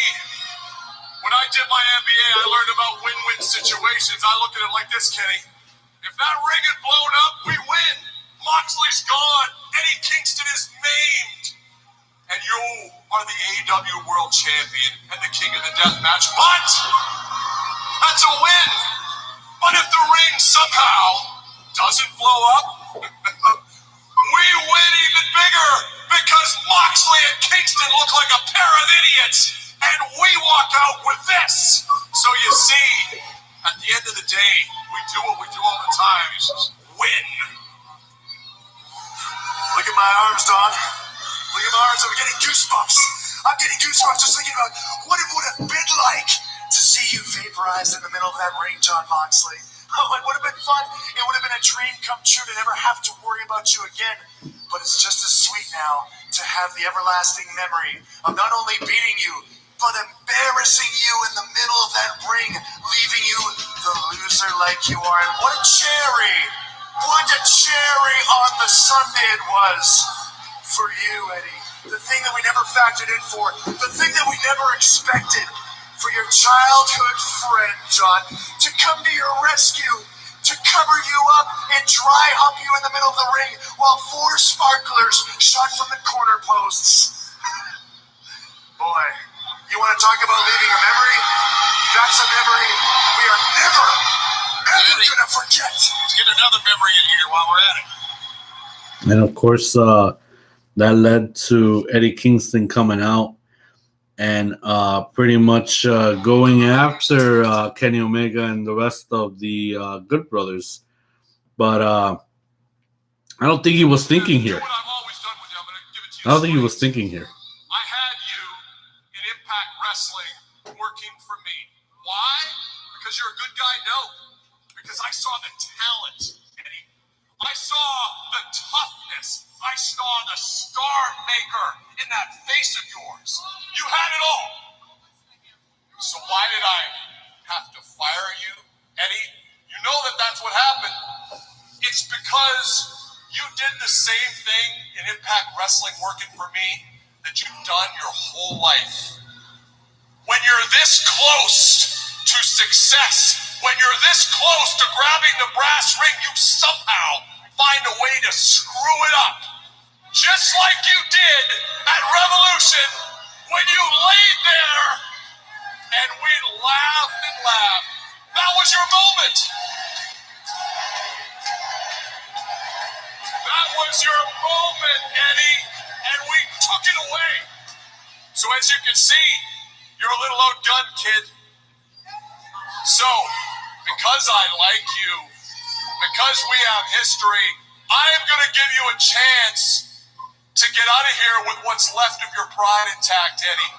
when I did my MBA, I learned about win-win situations. I look at it like this, Kenny. If that ring had blown up, we win. Moxley's gone. Eddie Kingston is maimed. And you are the AEW World Champion and the King of the Death Match. But that's a win. But if the ring somehow doesn't blow up, we win even bigger because Moxley and Kingston look like a pair of idiots. And we walk out with this. So you see, at the end of the day, we do what we do all the time. It's just win. Look at my arms, Don. Look at my arms. I'm getting goosebumps. I'm getting goosebumps just thinking about what it would have been like to see you vaporized in the middle of that ring, Jon Moxley. Oh, it would have been fun. It would have been a dream come true to never have to worry about you again. But it's just as sweet now to have the everlasting memory of not only beating you, but embarrassing you in the middle of that ring, leaving you the loser like you are. And what a cherry on the sundae it was for you, Eddie. The thing that we never factored in for, the thing that we never expected for your childhood friend, John, to come to your rescue, to cover you up and dry hump you in the middle of the ring while 4 sparklers shot from the corner posts. Boy, you want to talk about leaving a memory? That's a memory we are never going to forget. Let's get another memory in here while we're at it. And of course, that led to Eddie Kingston coming out and pretty much going after Kenny Omega and the rest of the Good Brothers. But I don't think he was thinking here. I don't think he was thinking here. I had you in Impact Wrestling working for me. Why? Because you're a good guy? No. Because I saw the talent, Eddie. I saw the toughness. I saw the star maker in that face of yours. You had it all. So why did I have to fire you, Eddie? You know that that's what happened. It's because you did the same thing in Impact Wrestling working for me that you've done your whole life. When you're this close to success, when you're this close to grabbing the brass ring, you somehow find a way to screw it up. Just like you did at Revolution when you laid there and we laughed and laughed. That was your moment. That was your moment, Eddie, and we took it away. So as you can see, you're a little outgunned, kid. So, because I like you, because we have history, I am going to give you a chance to get out of here with what's left of your pride intact, Eddie.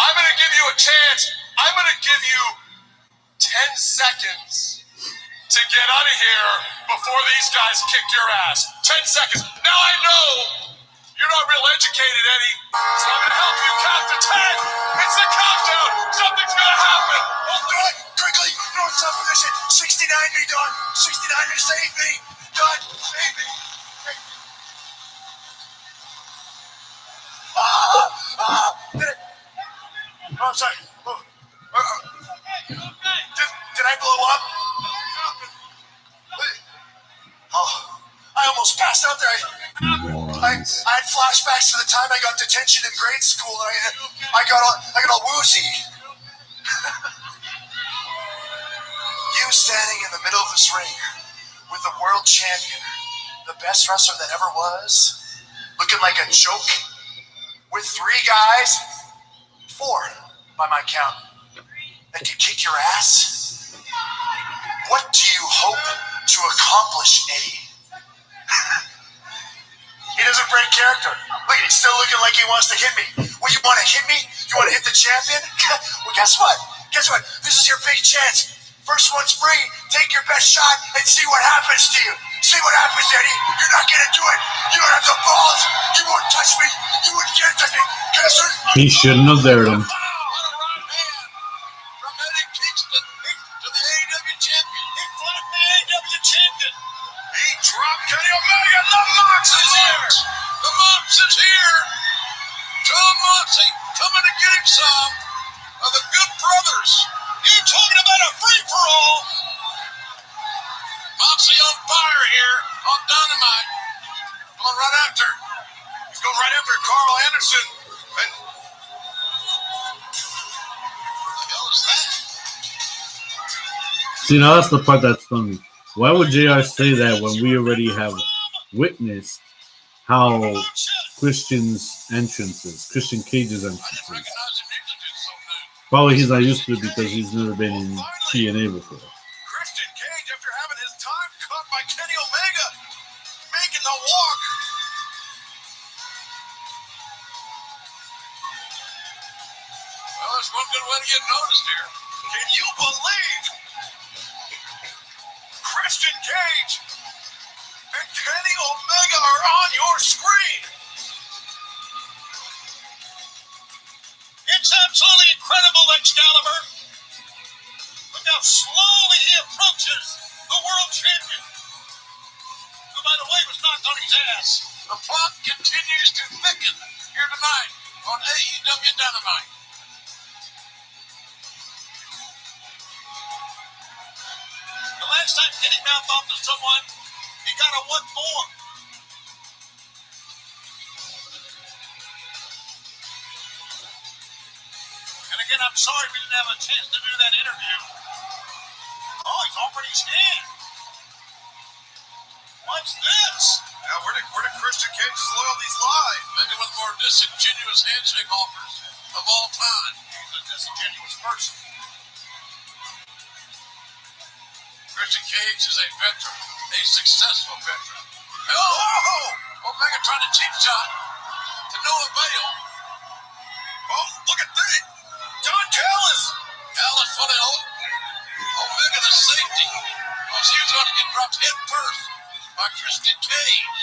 I'm going to give you a chance. I'm going to give you 10 seconds to get out of here before these guys kick your ass. 10 seconds. Now I know you're not real educated, Eddie, so I'm going to help you count to 10. It's the countdown. Something's going to happen. Oh, do it quickly. North South position. 69 me, Don. 69 me, save me. Don, save me. sorry. Did I blow up? Oh, I almost passed out there. I had flashbacks to the time I got detention in grade school. I got all woozy. You standing in the middle of this ring with the world champion, the best wrestler that ever was, looking like a joke, with 3 guys, 4 by my count, that can kick your ass. What do you hope to accomplish, Eddie? He doesn't break character. Look, he's still looking like he wants to hit me. Well, you want to hit me? You want to hit the champion? Well, guess what? Guess what? This is your big chance. First one's free. Take your best shot and see what happens to you. See what happens, Eddie. You're not going to do it. You don't have the balls. You won't touch me. You wouldn't get touch me. He shouldn't have dared him. He dropped Kenny Omega. The Mox is here. The Mox is here. John Moxley coming to get him some of the Good Brothers. You talking about a free-for-all? Moxley on fire here on Dynamite. Going right after. He's going right after Carl Anderson. And what the hell is that? See, now that's the part that's funny. Why would JR say that when we already have witnessed how Christian Cage's entrances? Probably he's not used to it because he's never been in TNA before. Christian Cage, after having his time cut by Kenny Omega, making the walk. Well, there's one good way to get noticed here. Can you believe Christian Cage and Kenny Omega are on your screen? It's absolutely incredible, Excalibur. Look how slowly he approaches the world champion, who, by the way, was knocked on his ass. The plot continues to thicken here tonight on AEW Dynamite. The last time Kenny mouthed off to someone, he got a 1-4. And again, I'm sorry we didn't have a chance to do that interview. Oh, he's already scanned. What's this? Now, where did Christian Cage's loyalties lie? Maybe one of the more disingenuous handshake offers of all time. He's a disingenuous person. Christian Cage is a veteran, a successful veteran. Oh! Omega trying to cheap shot to no avail. Oh, look at that! Don Callis for the Omega the safety. Well, she was going to get dropped head first by Christian Cage.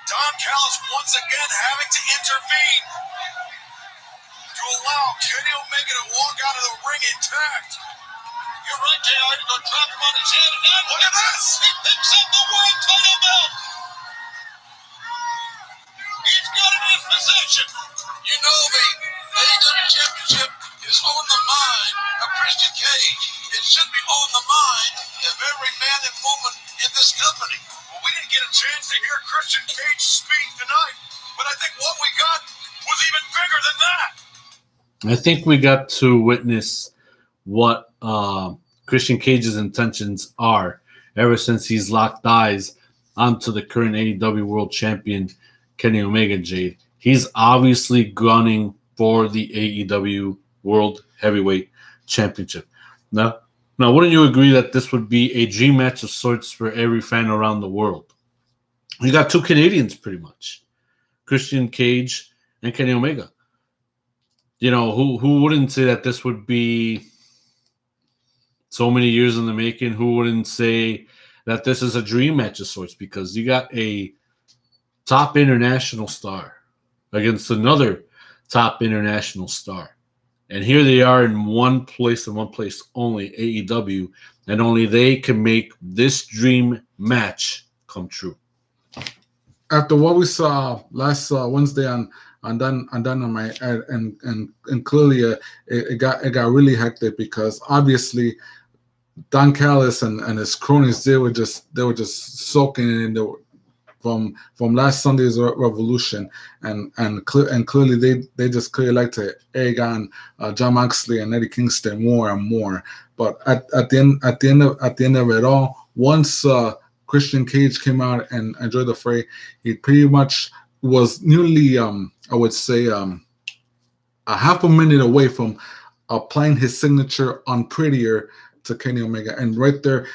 Don Callis once again having to intervene to allow Kenny Omega to walk out of the ring intact. You're right, JR. He's going to drop him on his head. And now look at this. He picks up the world title belt. He's got it in his possession. You know the AEW Championship is on the mind of Christian Cage. It should be on the mind of every man and woman in this company. Well, we didn't get a chance to hear Christian Cage speak tonight, but I think what we got was even bigger than that. I think we got to witness what Christian Cage's intentions are ever since he's locked eyes onto the current AEW World Champion, Kenny Omega, Jade. He's obviously gunning for the AEW World Heavyweight Championship. Now, wouldn't you agree that this would be a dream match of sorts for every fan around the world? You got 2 Canadians, pretty much. Christian Cage and Kenny Omega. You know, who wouldn't say that this would be so many years in the making? Who wouldn't say that this is a dream match of sorts? Because you got a top international star against another top international star. And here they are in one place and one place only, AEW, and only they can make this dream match come true. After what we saw last Wednesday on And then on my and clearly it got really hectic because obviously Don Callis and his cronies they were just soaking in the from last Sunday's Revolution, and clearly they just clearly like to egg on John Moxley and Eddie Kingston more and more. But at the end of it all, once Christian Cage came out and enjoyed the fray, he pretty much was nearly I would say a half a minute away from applying his signature on Prettier to Kenny Omega, and right there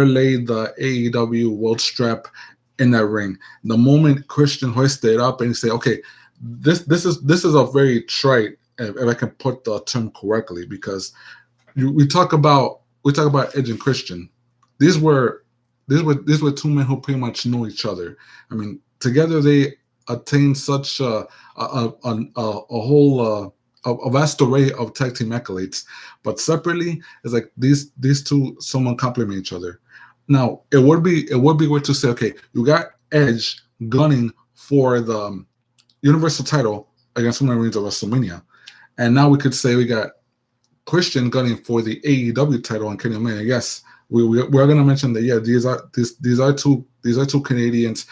lay the AEW World Strap in that ring. The moment Christian hoisted it up and he said, "Okay, this is a very trite, if I can put the term correctly, because we talk about Edge and Christian. These were two men who pretty much know each other. I mean, together they attained such a whole a vast array of tag team accolades, but separately, it's like these two somewhat complement each other. Now, it would be good to say, okay, you got Edge gunning for the Universal title against Roman Reigns at WrestleMania, and now we could say we got Christian gunning for the AEW title on Kenny Omega. Yes, we are going to mention that. Yeah, these are two Canadians.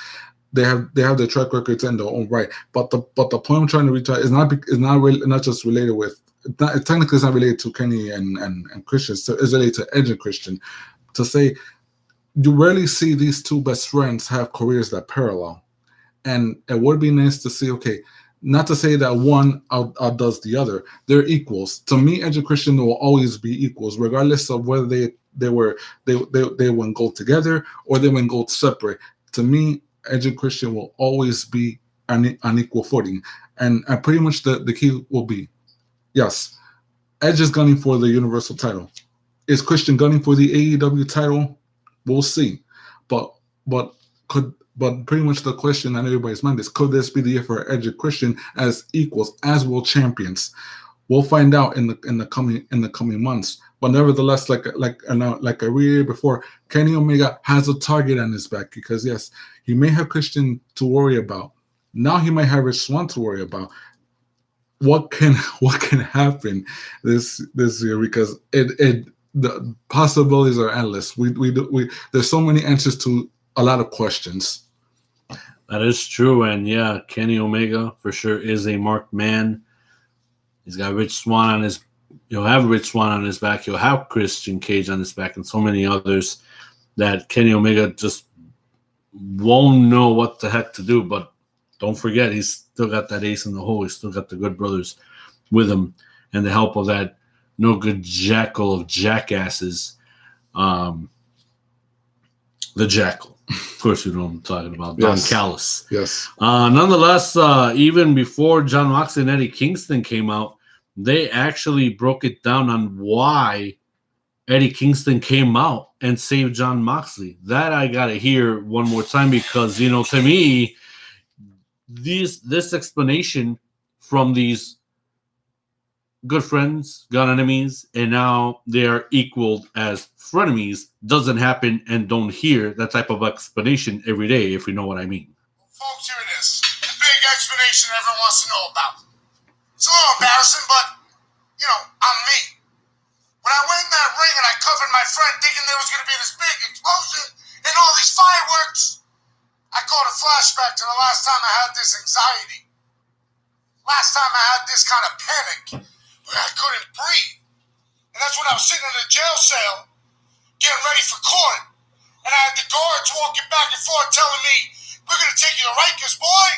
They have their track records in their own right, but the point I'm trying to reach out is not just related with. Technically, it's not related to Kenny and Christian. So it's related to Edge and Christian. To say you rarely see these two best friends have careers that parallel, and it would be nice to see. Okay, not to say that one outdoes the other. They're equals. To me, Edge and Christian will always be equals, regardless of whether they went gold together or they went gold separate. To me, Edge and Christian will always be on equal footing, and pretty much the key will be, yes, Edge is gunning for the Universal title. Is Christian gunning for the AEW title? We'll see, but pretty much the question on everybody's mind is, could this be the year for Edge and Christian as equals, as world champions? We'll find out in the coming months. But nevertheless, like every year before, Kenny Omega has a target on his back because yes, he may have Christian to worry about. Now he might have Rich Swann to worry about. What can happen this year, because the possibilities are endless. There's so many answers to a lot of questions. That is true, and yeah, Kenny Omega for sure is a marked man. He's got Rich Swann on his. He'll have Rich Swann on his back. He'll have Christian Cage on his back, and so many others that Kenny Omega just won't know what the heck to do. But don't forget, he's still got that ace in the hole. He's still got the Good Brothers with him, and the help of that no good jackal of jackasses, the Jackal. Of course, you know what I'm talking about. Don Callis. Yes. Nonetheless, even before John Moxley and Eddie Kingston came out, they actually broke it down on why Eddie Kingston came out and saved John Moxley. That I gotta hear one more time because, to me, this explanation from these good friends, got enemies, and now they are equal as frenemies doesn't happen, and don't hear that type of explanation every day, if you know what I mean. Folks, here it is. The big explanation everyone wants to know about. It's a little embarrassing, but, I'm me. When I went in that ring and I covered my friend thinking there was going to be this big explosion and all these fireworks, I caught a flashback to the last time I had this anxiety. Last time I had this kind of panic where I couldn't breathe. And that's when I was sitting in a jail cell getting ready for court. And I had the guards walking back and forth telling me, we're going to take you to Rikers, boy.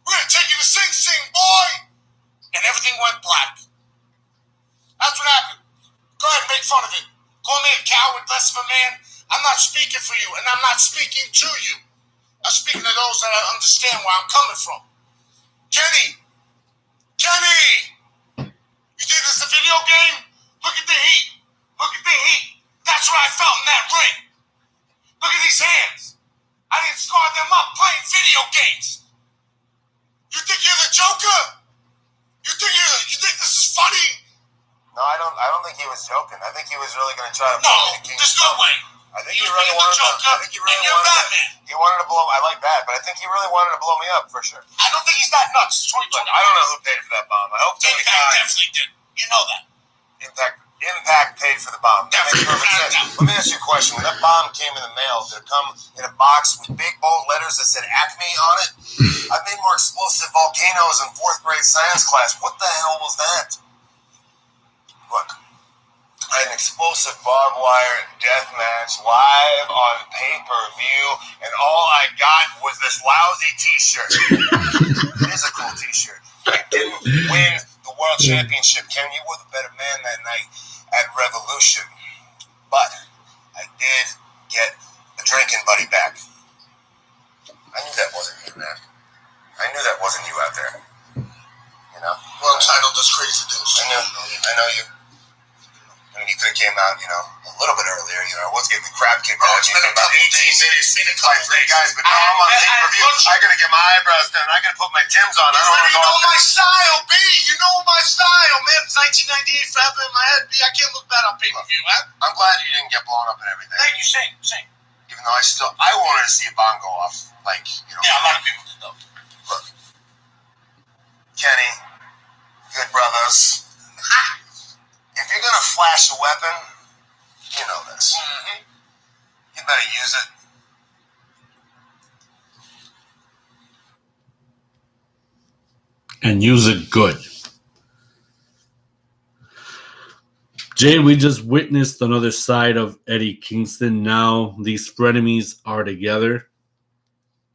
We're going to take you to Sing Sing, boy. And everything went black. That's what happened. Go ahead and make fun of it. Call me a coward, less of a man. I'm not speaking for you, and I'm not speaking to you. I'm speaking to those that understand where I'm coming from. Kenny! You think this is a video game? Look at the heat. That's what I felt in that ring. Look at these hands. I didn't scar them up playing video games. You think you're the Joker? You think this is funny? No, I don't think he was joking. I think he was really going to try to No, there's no way. I I think he really wanted he wanted to blow. I like that, but I think he really wanted to blow me up for sure. I don't think he's that nuts. Look, I don't know who paid for that bomb. I hope Impact definitely did. You know that. Impact paid for the bomb. That makes perfect sense. Let me ask you a question. When that bomb came in the mail, did it come in a box with big bold letters that said Acme on it? I made more explosive volcanoes in 4th grade science class. What the hell was that? Look, I had an explosive barbed wire death match live on pay-per-view, and all I got was this lousy t-shirt. It is a cool t-shirt. I didn't win the world championship, Ken. You were the better man that night at Revolution. But I did get the drinking buddy back. I knew that wasn't you, man. I knew that wasn't you out there. You know? Well, Untitled does crazy things. I know you. I mean, you could have came out, a little bit earlier. I was getting the crap kicked out. It's been about 18 minutes by 3 guys, but now I'm on pay-per-view. I gotta get my eyebrows done. I gotta put my Timbs on. You know my style, B. You know my style, man. It's 1998 forever in my head, B. I can't look bad on pay-per-view, man. I'm glad you didn't get blown up and everything. Thank you, same. Even though I wanted to see a bomb go off, Yeah, a lot of people did though. Look, Kenny, good brothers. If you're gonna flash a weapon, you know this. Mm-hmm. You better use it. And use it good. Jay, we just witnessed another side of Eddie Kingston. Now these frenemies are together.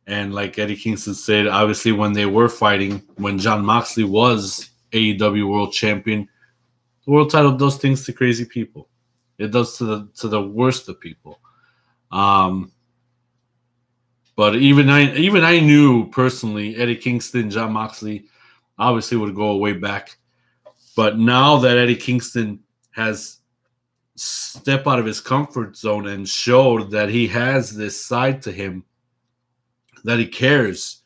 And like Eddie Kingston said, obviously when they were fighting, when Jon Moxley was AEW World Champion, the world title does things to crazy people. It does to the worst of people. But even I knew personally Eddie Kingston, Jon Moxley, obviously would go way back. But now that Eddie Kingston has stepped out of his comfort zone and showed that he has this side to him, that he cares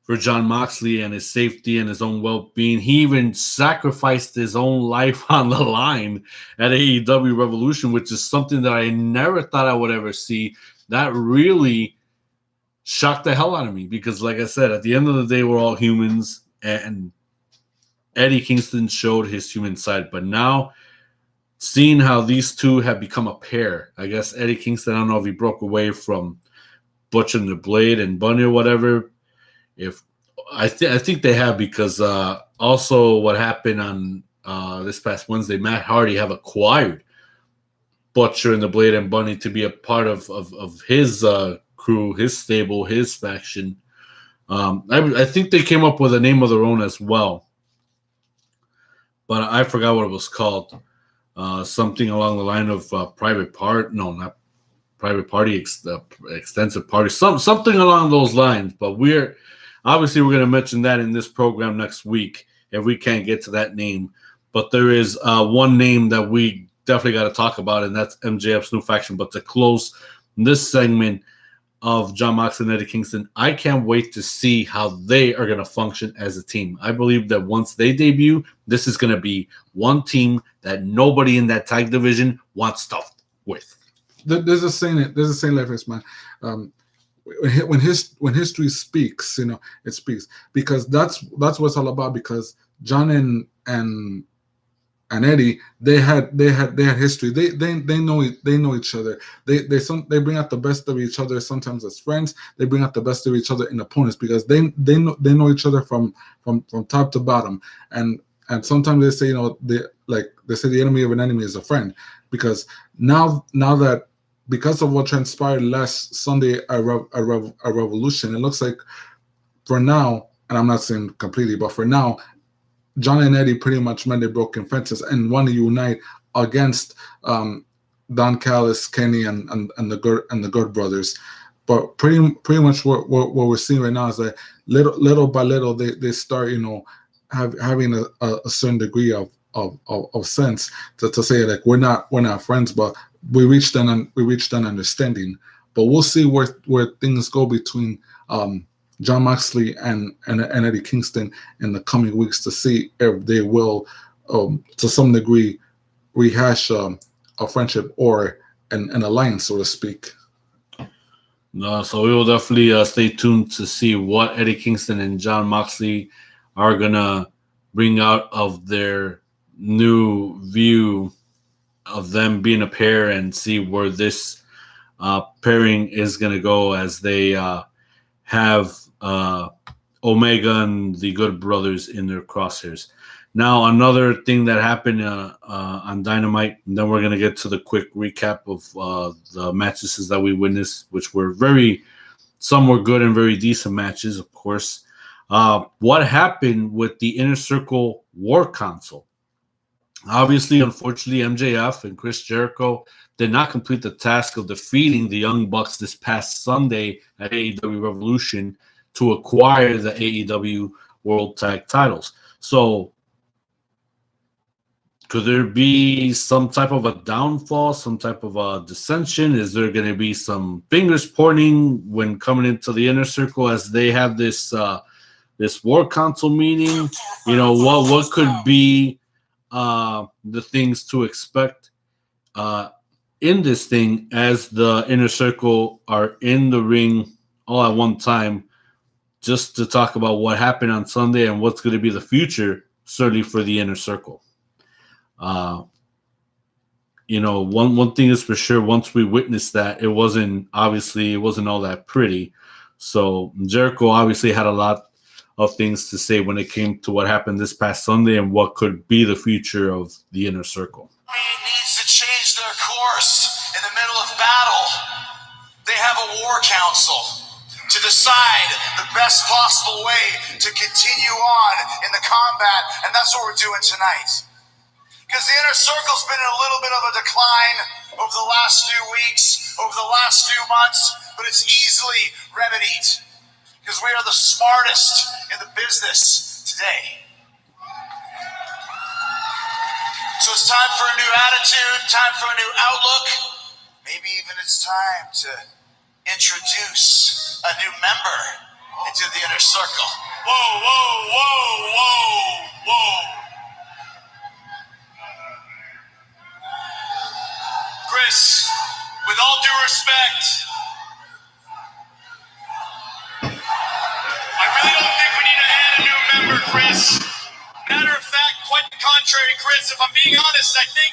for Jon Moxley and his safety and his own well-being. He even sacrificed his own life on the line at AEW Revolution, which is something that I never thought I would ever see. That really shocked the hell out of me because, like I said, at the end of the day, we're all humans, and Eddie Kingston showed his human side. But now, seeing how these two have become a pair, I guess Eddie Kingston, I don't know if he broke away from Butcher and the Blade and Bunny or whatever. If I think they have, because also what happened on this past Wednesday, Matt Hardy have acquired Butcher and the Blade and Bunny to be a part of his crew, his stable, his faction. I think they came up with a name of their own as well, but I forgot what it was called. Something along the line of Private Part. No, not Private Party, Extensive Party. Something along those lines. But we're going to mention that in this program next week if we can't get to that name. But there is one name that we definitely got to talk about, and that's MJF's new faction. But to close this segment of Jon Moxley and Eddie Kingston, I can't wait to see how they are going to function as a team. I believe that once they debut, this is going to be one team that nobody in that tag division wants to with. There's a saying like this, man. When history speaks, it speaks, because that's what it's all about. Because John and Eddie, they had history. They know each other. They bring out the best of each other. Sometimes as friends, they bring out the best of each other in opponents, because they know each other from top to bottom. And sometimes they say they say the enemy of an enemy is a friend, because now that, because of what transpired last Sunday at Revolution, it looks like for now, and I'm not saying completely, but for now, John and Eddie pretty much mended broken fences and want to unite against Don Callis, Kenny, and the Good Brothers. But pretty much what we're seeing right now is that little by little they start having a certain degree of sense to say, like, we're not friends, but we reached an understanding. But we'll see where things go between Jon Moxley and Eddie Kingston in the coming weeks, to see if they will to some degree rehash a friendship, or an alliance, so to speak. No, so we will definitely stay tuned to see what Eddie Kingston and Jon Moxley are gonna bring out of their new view of them being a pair, and see where this pairing is gonna go as they have Omega and the Good Brothers in their crosshairs. Now, another thing that happened on Dynamite, and then we're going to get to the quick recap of the matches that we witnessed, which were some were good and very decent matches, of course. What happened with the Inner Circle War Council? Obviously, unfortunately, MJF and Chris Jericho did not complete the task of defeating the Young Bucks this past Sunday at AEW Revolution to acquire the AEW World Tag Titles. So, could there be some type of a downfall, some type of a dissension? Is there going to be some fingers pointing when coming into the Inner Circle as they have this War Council meeting? You know, what could be the things to expect in this thing as the Inner Circle are in the ring all at one time, just to talk about what happened on Sunday and what's going to be the future, certainly for the Inner Circle. You know, one thing is for sure, once we witnessed that, it wasn't all that pretty. So Jericho obviously had a lot of things to say when it came to what happened this past Sunday and what could be the future of the Inner Circle. Needs to change their course in the middle of battle. They have a war council to decide the best possible way to continue on in the combat, and that's what we're doing tonight. Because the Inner Circle's been in a little bit of a decline over the last few weeks, over the last few months, but it's easily remedied because we are the smartest in the business today. So it's time for a new attitude, time for a new outlook. Maybe even it's time to introduce a new member into the Inner Circle. Whoa, whoa, whoa, whoa, whoa. Chris, with all due respect, I really don't think we need to add a new member, Chris. Matter of fact, quite the contrary, Chris. If I'm being honest, I think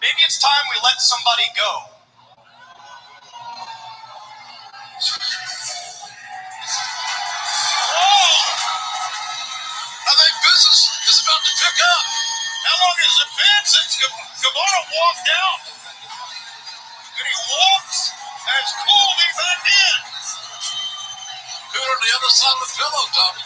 maybe it's time we let somebody go. Whoa! I think business is about to pick up. How long has it been since Gabbana walked out? And he walks as cool as I did. Do it on the other side of the pillow, Tommy.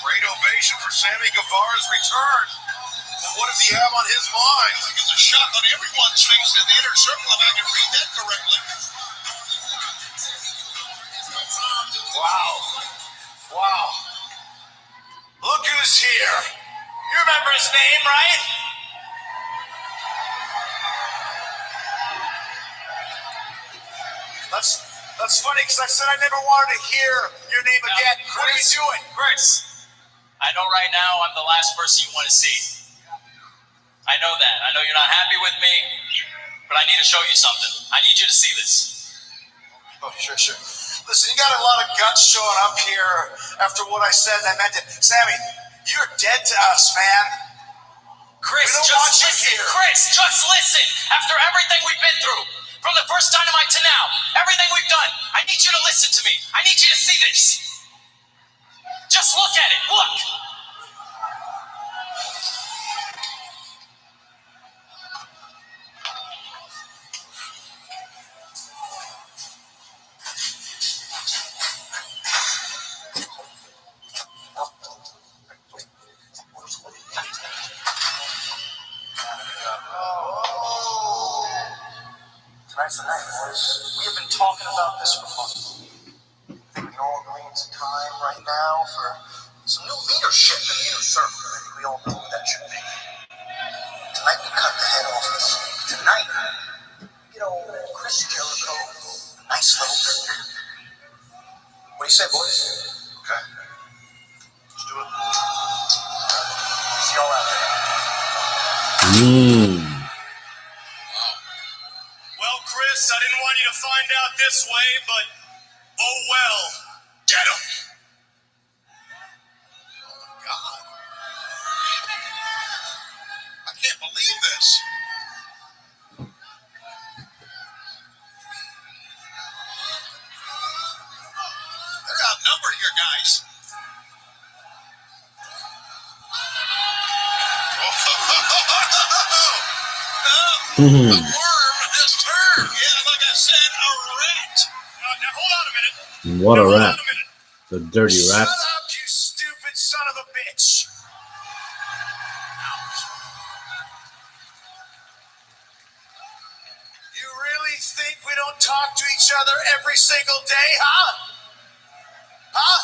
Great ovation for Sammy Guevara's return. But what does he have on his mind? It's a shock on everyone's face in the Inner Circle, if I can read that correctly. Wow. Wow. Look who's here. You remember his name, right? That's funny, because I said I never wanted to hear your name again. Chris, what are you doing? Chris, I know right now I'm the last person you want to see. I know that. I know you're not happy with me, but I need to show you something. I need you to see this. Oh, sure. Listen, you got a lot of guts showing up here after what I said, and I meant it. Sammy, you're dead to us, man. Chris, just listen. Chris, just listen. After everything we've been through, from the first Dynamite to now, everything we've done, I need you to listen to me. I need you to see this. Just look at it. Look. Tonight's the night, boys. We have been talking about this for months. I think we all agree it's time right now for some new leadership in the Inner Circle. I think we all know what that should be. Tonight we cut the head off the snake. Tonight, Chris Jericho, a nice little bit. What do you say, boys? Okay. Well, Chris, I didn't want you to find out this way, but oh well. Get him! Oh, God. I can't believe this. They're outnumbered here, guys. The worm has turned. Yeah, like I said, a rat. Now, hold on a minute. What a Hold rat. on a minute. The dirty rat. Shut up, you stupid son of a bitch. You really think we don't talk to each other every single day, huh? Huh?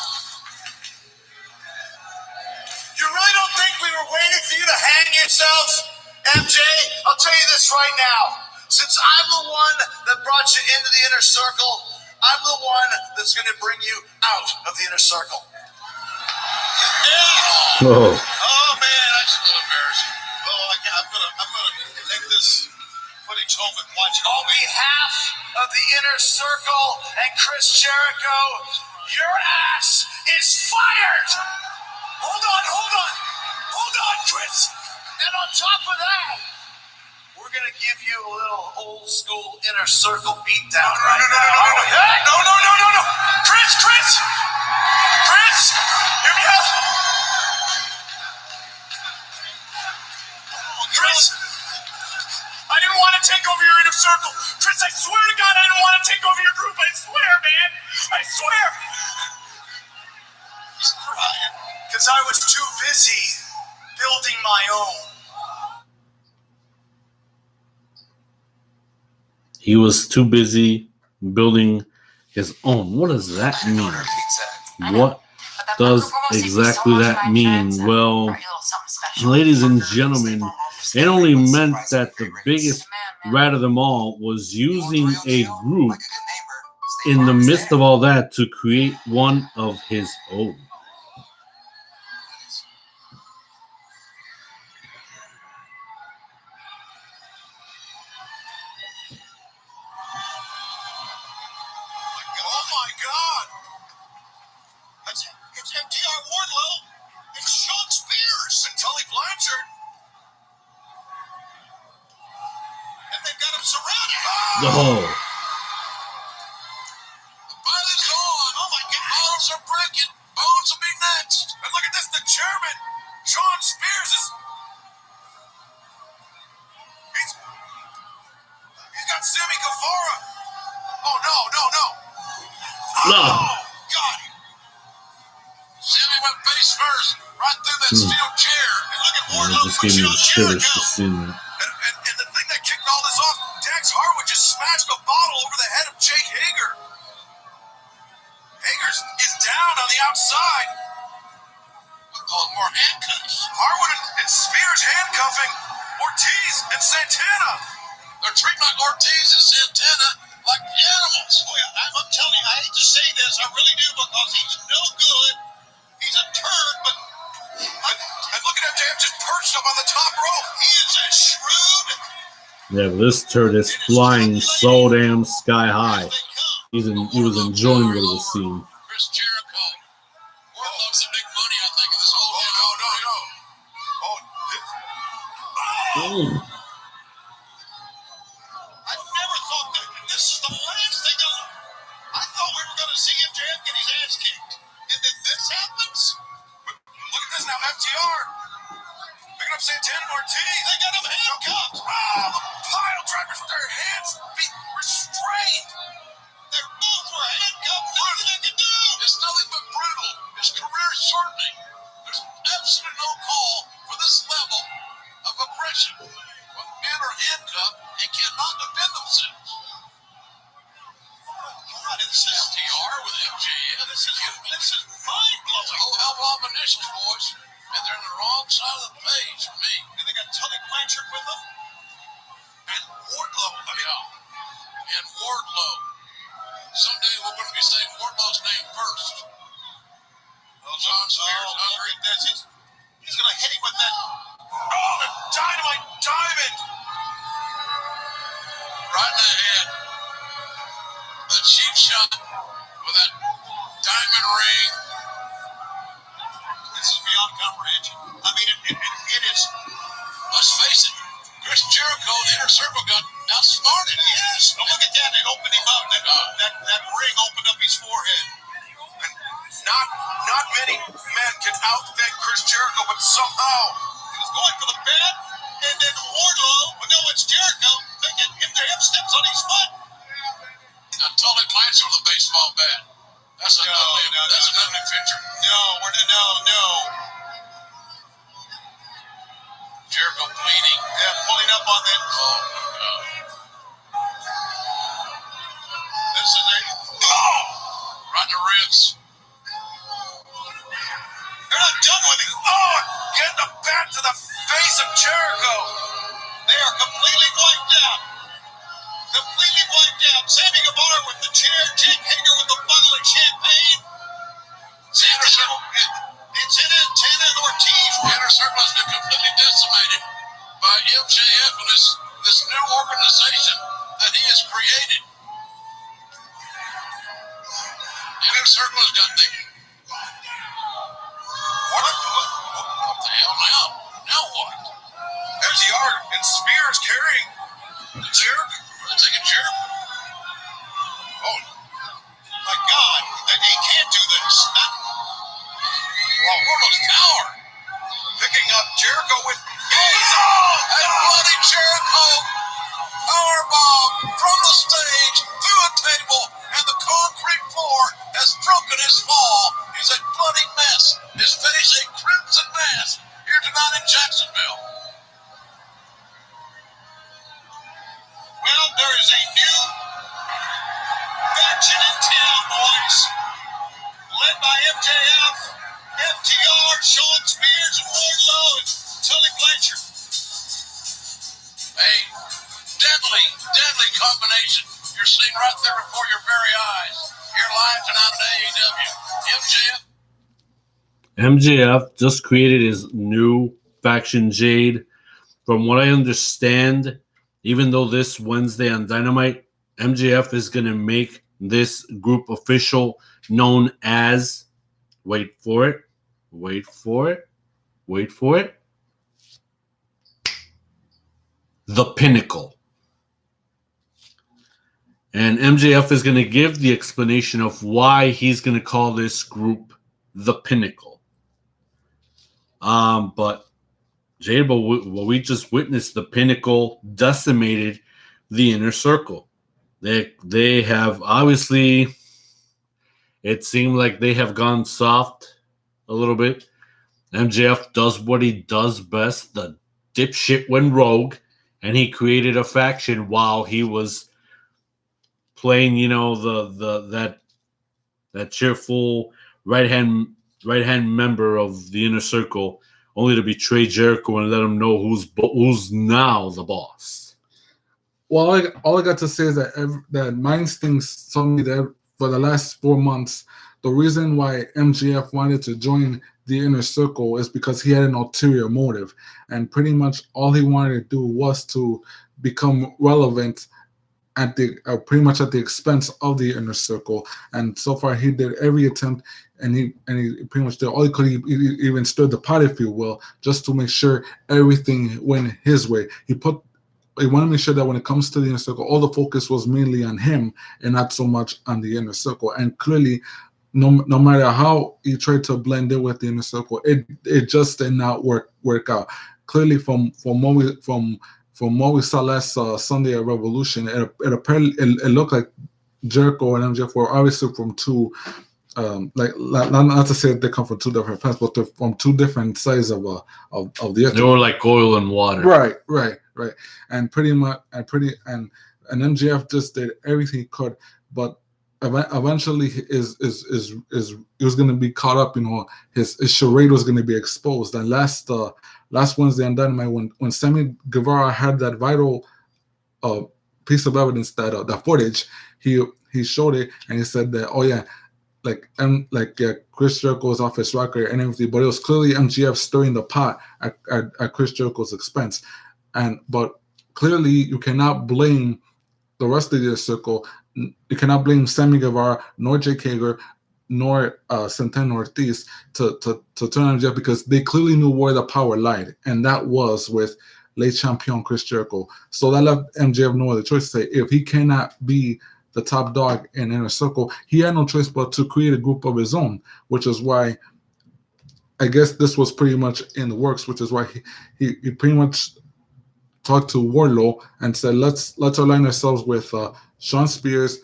You really don't think we were waiting for you to hang yourself? MJ, I'll tell you this right now. Since I'm the one that brought you into the inner circle, I'm the one that's going to bring you out of the inner circle. Yeah. Oh. Oh man, that's a little embarrassing. Oh, I'm gonna take this footage home and watch it. On behalf of the inner circle and Chris Jericho, your ass is fired. Hold on, Chris. And on top of that, we're gonna give you a little old school inner circle beatdown right now. No. Chris, hear me out. Chris, I didn't want to take over your inner circle. Chris, I swear to God, I didn't want to take over your group. I swear, man. I swear. He's crying. Because I was too busy building my own. He was too busy building his own. What does that mean? What does exactly that mean? Well, ladies and gentlemen, it only meant that the biggest rat of them all was using a group in the midst of all that to create one of his own. Oh my God! It's MTR Wardlow. It's Sean Spears and Tully Blanchard. And they've got him surrounded. Oh, The fight is on. Oh my God! Bones are breaking. Bones will be next. And look at this, the chairman, Sean Spears he's got Sammy Guevara. Oh no! no. God! Sammy went face first, right through that steel chair. And look at It Wardlow just gave me pushing the on shivers Jericho. to see that. And the thing that kicked all this off, Dax Harwood just smashed a bottle over the head of Jake Hager. Hager is down on the outside. Oh, more handcuffs. Harwood and Spears handcuffing Ortiz and Santana. They're treating like Ortiz and Santana like animals. Oh, yeah, I'm telling you, I hate to say this, I really do, because he's no good. He's a turd, but and look at MJF just perched up on the top rope. He is a shrewd. Yeah, but this turd is flying so damn sky high. He was enjoying what he was seeing. Chris Jericho. Wardlow's the big money, I think, in this whole deal. No. Ooh. I never thought that this is the last thing I thought we were going to see MJF get his ass kicked. And then this happens? But look at this now, FTR. Picking up Santana and Ortiz. They got him handcuffed. The pile drivers with their hands be restrained. They both were handcuffed. Nothing they can do. It's nothing but brutal. His career is shortening. There's absolutely no call for this level of oppression. When men are handcuffed and cannot defend themselves. God, this is TR with MJF. This is mind-blowing. A whole hell of initials, boys. And they're on the wrong side of the page for me. And they got Tully Blanchard with them. And Wardlow. And Wardlow. Someday we're going to be saying Wardlow's name first. Well, John Spears hungry. He's going to hit him with that. Oh, the Dynamite Diamond! Right in the head. The cheap shot with that diamond ring. This is beyond comprehension. I mean, it is. Let's face it. Chris Jericho, the Inner Circle, got outsmarted. Yes. Now look at that. It opened him up. That ring opened up his forehead. And not many men can outthink Chris Jericho, but somehow he was going for the pin, and then Wardlow, but no, it's Jericho, thinking if the hip steps on his foot. Now totally plants with a baseball bat. That's an ugly picture. No. Jericho bleeding. Yeah, pulling up on that. Oh, my God. This is a... Oh! Right in the ribs. They're not done with him. Oh! Getting the bat to the face of Jericho. They are completely wiped out. Sammy Guevara with the chair. Jake Hager with the bottle of champagne. It's in Antenna and Ortiz. The Inner Circle has been completely decimated by MJF and this new organization that he has created. The Inner Circle has got the... What the hell now? Now what? There's the Art and Spears carrying the Jericho. They're taking Jericho. Oh, my God. He can't do this. Well, Wardlow's tower. Picking up Jericho with... And bloody Jericho. Powerbomb from the stage through a table, and the concrete floor has broken his fall. He's a bloody mess. His face a crimson mass here tonight in Jacksonville. Well, there is a new faction in town, boys. Led by MJF, FTR, Sean Spears, and Wardlow, and Tully Blanchard. A deadly combination you're seeing right there before your very eyes. Here live tonight at AEW. MJF just created his new faction, Jade. From what I understand, even though this Wednesday on Dynamite, MJF is going to make this group official, known as, wait for it, the Pinnacle. And MJF is going to give the explanation of why he's going to call this group the Pinnacle. But Jade, what we just witnessed, the Pinnacle decimated the Inner Circle. They have obviously, it seemed like they have gone soft a little bit. MJF does what he does best. The dipshit went rogue, and he created a faction while he was playing, that cheerful right hand member of the Inner Circle, only to betray Jericho and let him know who's now the boss. Well, all I got to say is that my instincts told me that for the last 4 months, the reason why MJF wanted to join the Inner Circle is because he had an ulterior motive, and pretty much all he wanted to do was to become relevant at pretty much at the expense of the Inner Circle. And so far, he did every attempt, and he pretty much did all he could. He even stirred the pot, if you will, just to make sure everything went his way. He wanted to make sure that when it comes to the Inner Circle, all the focus was mainly on him and not so much on the Inner Circle. And clearly, no matter how he tried to blend in with the Inner Circle, it just did not work out. Clearly, from what we saw last Sunday at Revolution, it looked like Jericho and MJF were obviously from two, not to say they come from two different planets, but from two different sides of the earth. They were like oil and water. Right. And MJF just did everything he could, but eventually he was going to be caught up. His charade was going to be exposed. And last Wednesday on Dynamite, when Sammy Guevara had that vital piece of evidence, that footage, he showed it, and he said that, oh yeah, Chris Jericho was off his rocker and everything, but it was clearly MJF stirring the pot at Chris Jericho's expense. But clearly you cannot blame the rest of the circle. You cannot blame Sammy Guevara nor Jake Hager nor Santana Ortiz to turn on MJF, because they clearly knew where the power lied, and that was with late champion Chris Jericho. So that left MJF no other choice to say, if he cannot be the top dog in Inner Circle, he had no choice but to create a group of his own, which is why I guess this was pretty much in the works, which is why he pretty much talked to Wardlow and said, let's align ourselves with Sean Spears,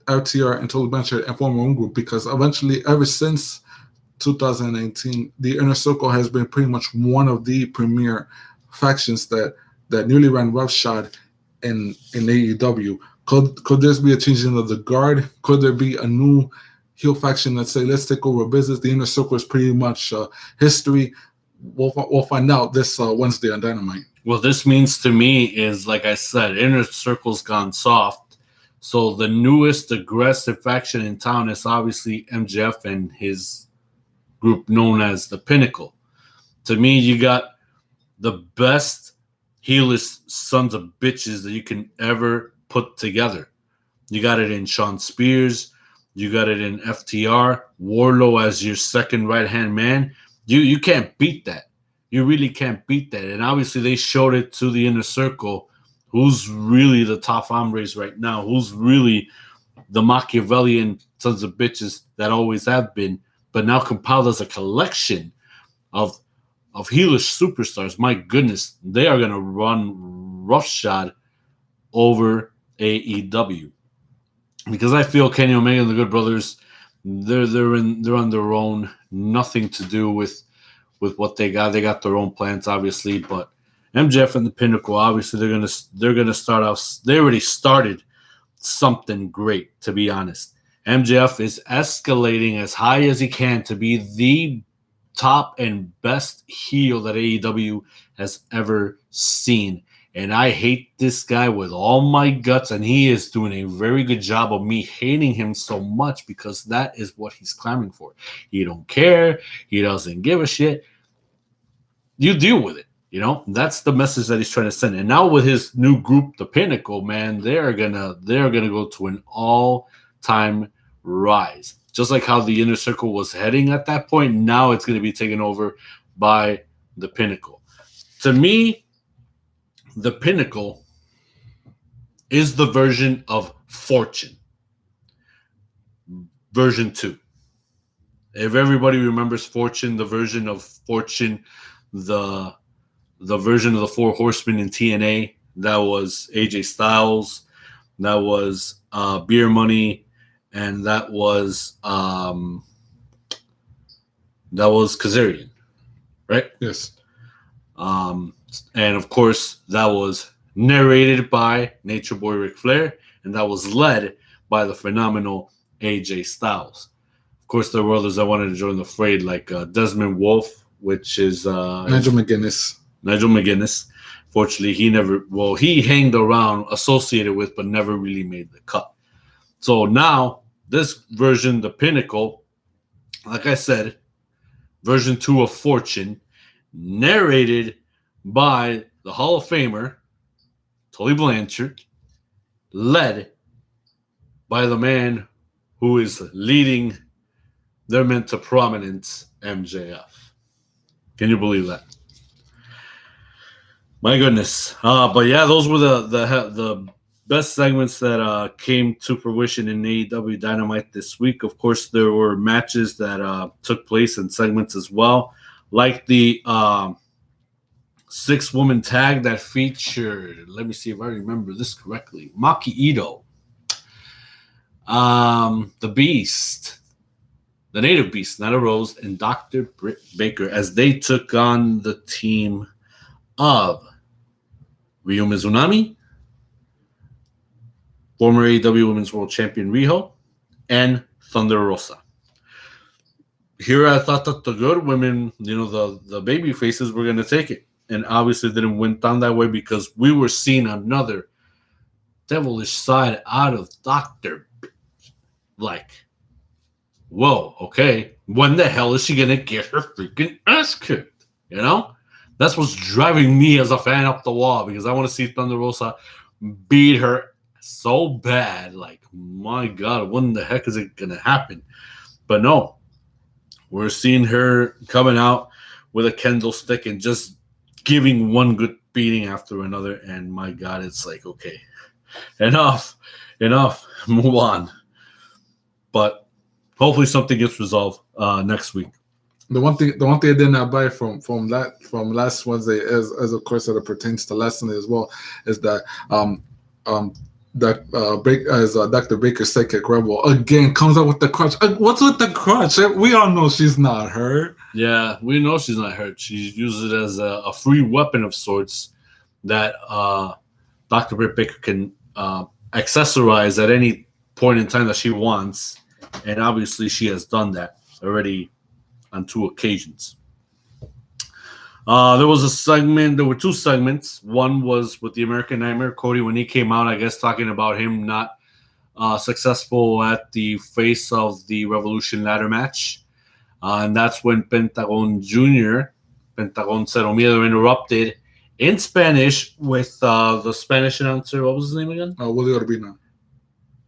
FTR, and Tully Blanchard and form our own group, because eventually, ever since 2019, the Inner Circle has been pretty much one of the premier factions that newly ran roughshod in AEW. Could there be a changing of the guard? Could there be a new heel faction that say, let's take over business? The Inner Circle is pretty much history. We'll find out this Wednesday on Dynamite. What this means to me is, like I said, Inner Circle's gone soft. So the newest aggressive faction in town is obviously MJF and his group known as the Pinnacle. To me, you got the best heelish sons of bitches that you can ever put together. You got it in Sean Spears. You got it in FTR. Wardlow as your second right-hand man. You can't beat that. You really can't beat that. And obviously they showed it to the Inner Circle, who's really the top hombres right now, who's really the Machiavellian sons of bitches that always have been, but now compiled as a collection of heelish superstars. My goodness, they are going to run roughshod over AEW, because I feel Kenny Omega and the Good Brothers, they're on their own, nothing to do with what they got. They got their own plans, obviously, but MJF and the Pinnacle, obviously, they're gonna start off. They already started something great, to be honest. MJF is escalating as high as he can to be the top and best heel that AEW has ever seen. And I hate this guy with all my guts, and he is doing a very good job of me hating him so much, because that is what he's clamoring for. He don't care. He doesn't give a shit. You deal with it. You know, that's the message that he's trying to send. And now with his new group, the Pinnacle, man, they're gonna go to an all-time rise. Just like how the Inner Circle was heading at that point, now it's going to be taken over by the Pinnacle. To me, the Pinnacle is the version of Fortune. Version 2. If everybody remembers Fortune, the version of Fortune, the version of the Four Horsemen in TNA, that was AJ Styles, that was Beer Money, and that was Kazarian, right? Yes. And of course, that was narrated by Nature Boy Ric Flair, and that was led by the phenomenal AJ Styles. Of course, there were others that wanted to join the fray, like Desmond Wolfe, which is Nigel McGuinness. Fortunately, he hanged around associated with, but never really made the cut. So now, this version, the Pinnacle, like I said, version 2 of Fortune, narrated by the Hall of Famer, Tully Blanchard, led by the man who is leading their men to prominence, MJF. Can you believe that? My goodness. But yeah, those were the best segments that came to fruition in AEW Dynamite this week. Of course, there were matches that took place in segments as well, like the 6-woman tag that featured, let me see if I remember this correctly, Maki Ito, the Beast, the Native Beast, Nyla Rose, and Dr. Britt Baker, as they took on the team of Ryo Mizunami, former AEW Women's World Champion Riho, and Thunder Rosa. Here I thought that the good women, the baby faces were going to take it. And obviously didn't went down that way, because we were seeing another devilish side out of Dr. Like, whoa, okay, when the hell is she gonna get her freaking ass kicked? You know, that's what's driving me as a fan up the wall, because I want to see Thunder Rosa beat her so bad. Like, my God, when the heck is it gonna happen? But no, we're seeing her coming out with a Kendall stick and just giving one good beating after another. And my God, it's like, okay, enough, move on. But hopefully something gets resolved next week. The one thing I did not buy from last Wednesday, as of course that it pertains to last Sunday as well, is that Dr. Baker's psychic rebel again comes out with the crutch. What's with the crutch? We all know she's not hurt. Yeah, we know she's not hurt. She uses it as a free weapon of sorts that Dr. Britt Baker can accessorize at any point in time that she wants. And obviously she has done that already on 2 occasions. There was a segment. There were 2 segments. One was with the American Nightmare, Cody, when he came out, I guess, talking about him not successful at the face of the Revolution ladder match. And that's when Pentagon Jr., Pentagon Cero Miedo, interrupted in Spanish with the Spanish announcer. What was his name again? Willie Urbina.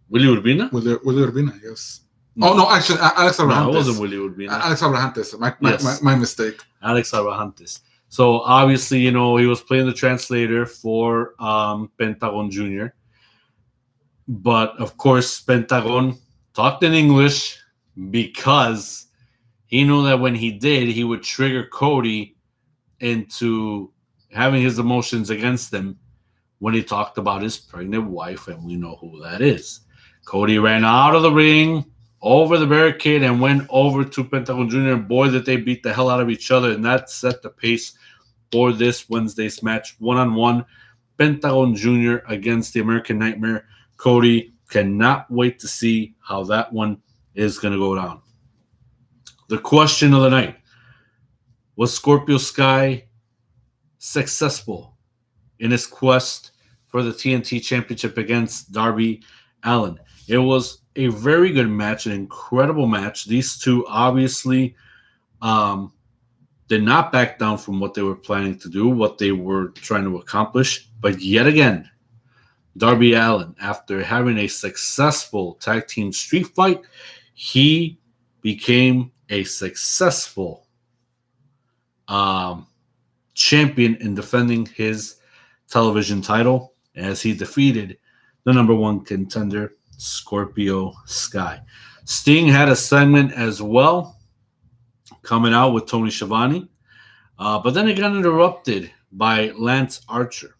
Willie Urbina? Willie Urbina, yes. No. Oh, no, actually, Alex Abrahantes. No, it wasn't Willie Urbina. Alex Abrahantes. My mistake. Alex Abrahantes. So, obviously, he was playing the translator for Pentagon Jr. But, of course, Pentagon talked in English because he knew that when he did, he would trigger Cody into having his emotions against him when he talked about his pregnant wife, and we know who that is. Cody ran out of the ring, over the barricade, and went over to Pentagon Jr. And boy, did they beat the hell out of each other. And that set the pace for this Wednesday's match. 1-on-1, Pentagon Jr. against the American Nightmare. Cody cannot wait to see how that one is going to go down. The question of the night: was Scorpio Sky successful in his quest for the TNT Championship against Darby Allin? It was a very good match, an incredible match. These two obviously did not back down from what they were planning to do, what they were trying to accomplish. But yet again, Darby Allin, after having a successful tag team street fight, he became a successful champion in defending his television title as he defeated the #1 contender, Scorpio Sky. Sting had a segment as well, coming out with Tony Schiavone, but then it got interrupted by Lance Archer.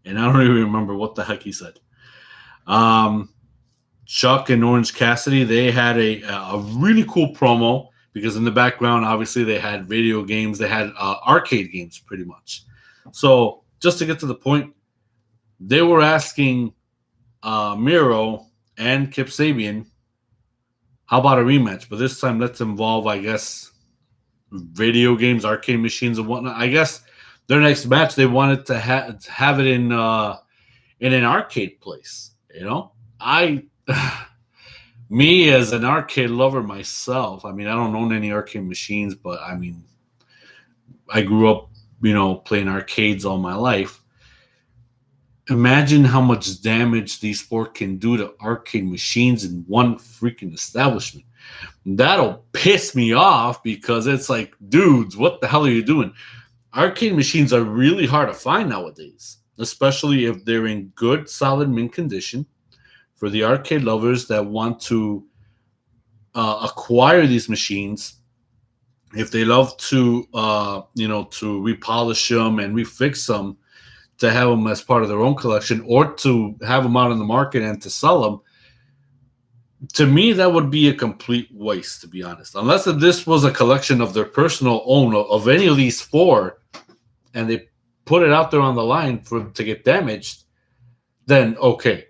And I don't even remember what the heck he said. Chuck and Orange Cassidy, they had a really cool promo, because in the background, obviously, they had video games. They had arcade games, pretty much. So just to get to the point, they were asking Miro and Kip Sabian, how about a rematch? But this time, let's involve, I guess, video games, arcade machines, and whatnot. I guess their next match, they wanted to have it in an arcade place. Me as an arcade lover myself, I mean, I don't own any arcade machines, but I mean, I grew up, playing arcades all my life. Imagine how much damage these four can do to arcade machines in one freaking establishment. That'll piss me off, because it's like, dudes, what the hell are you doing? Arcade machines are really hard to find nowadays, especially if they're in good, solid mint condition. For the arcade lovers that want to acquire these machines, if they love to, to repolish them and refix them, to have them as part of their own collection, or to have them out on the market and to sell them, to me, that would be a complete waste, to be honest. Unless this was a collection of their personal own, of any of these four, and they put it out there on the line to get damaged, then okay.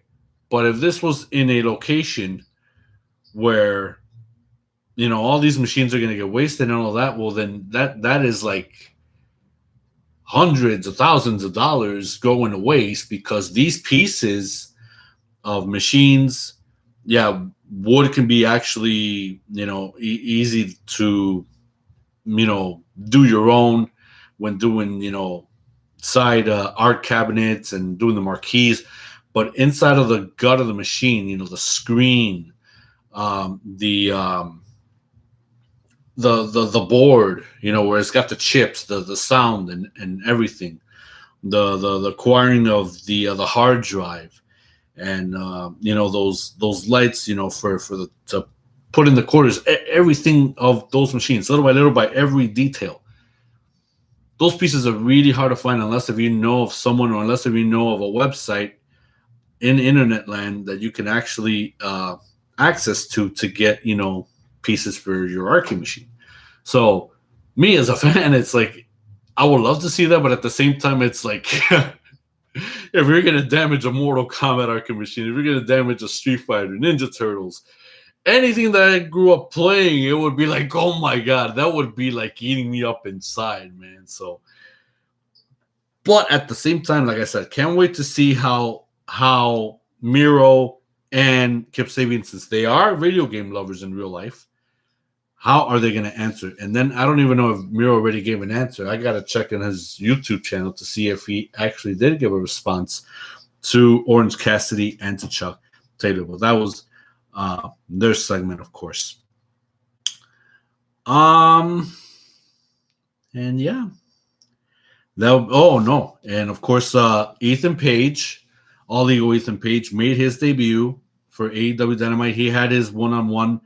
But if this was in a location where, all these machines are going to get wasted and all that, well, then that is like hundreds of thousands of dollars going to waste, because these pieces of machines, wood can be actually, easy to, do your own when doing, side art cabinets and doing the marquees. But inside of the gut of the machine, the screen, the board, where it's got the chips, the sound and everything, the acquiring of the hard drive, and those lights, to put in the quarters, everything of those machines, little by little, by every detail. Those pieces are really hard to find unless if you know of someone, or unless if you know of a website in internet land that you can actually access to get pieces for your arcade machine. So me as a fan, it's like I would love to see that, but at the same time, it's like if you're gonna damage a Mortal Kombat arcade machine, if you're gonna damage a Street Fighter, Ninja Turtles, anything that I grew up playing, it would be like, oh my god, that would be like eating me up inside, man. So, but at the same time, like I said, can't wait to see how Miro and Kip Sabian, since they are video game lovers in real life, how are they going to answer? And then I don't even know if Miro already gave an answer. I got to check in his YouTube channel to see if he actually did give a response to Orange Cassidy and to Chuck Taylor. Well, that was their segment, of course. And yeah. And of course, Ethan Page, All Ego Ethan Page, made his debut for AEW Dynamite. He had his one-on-one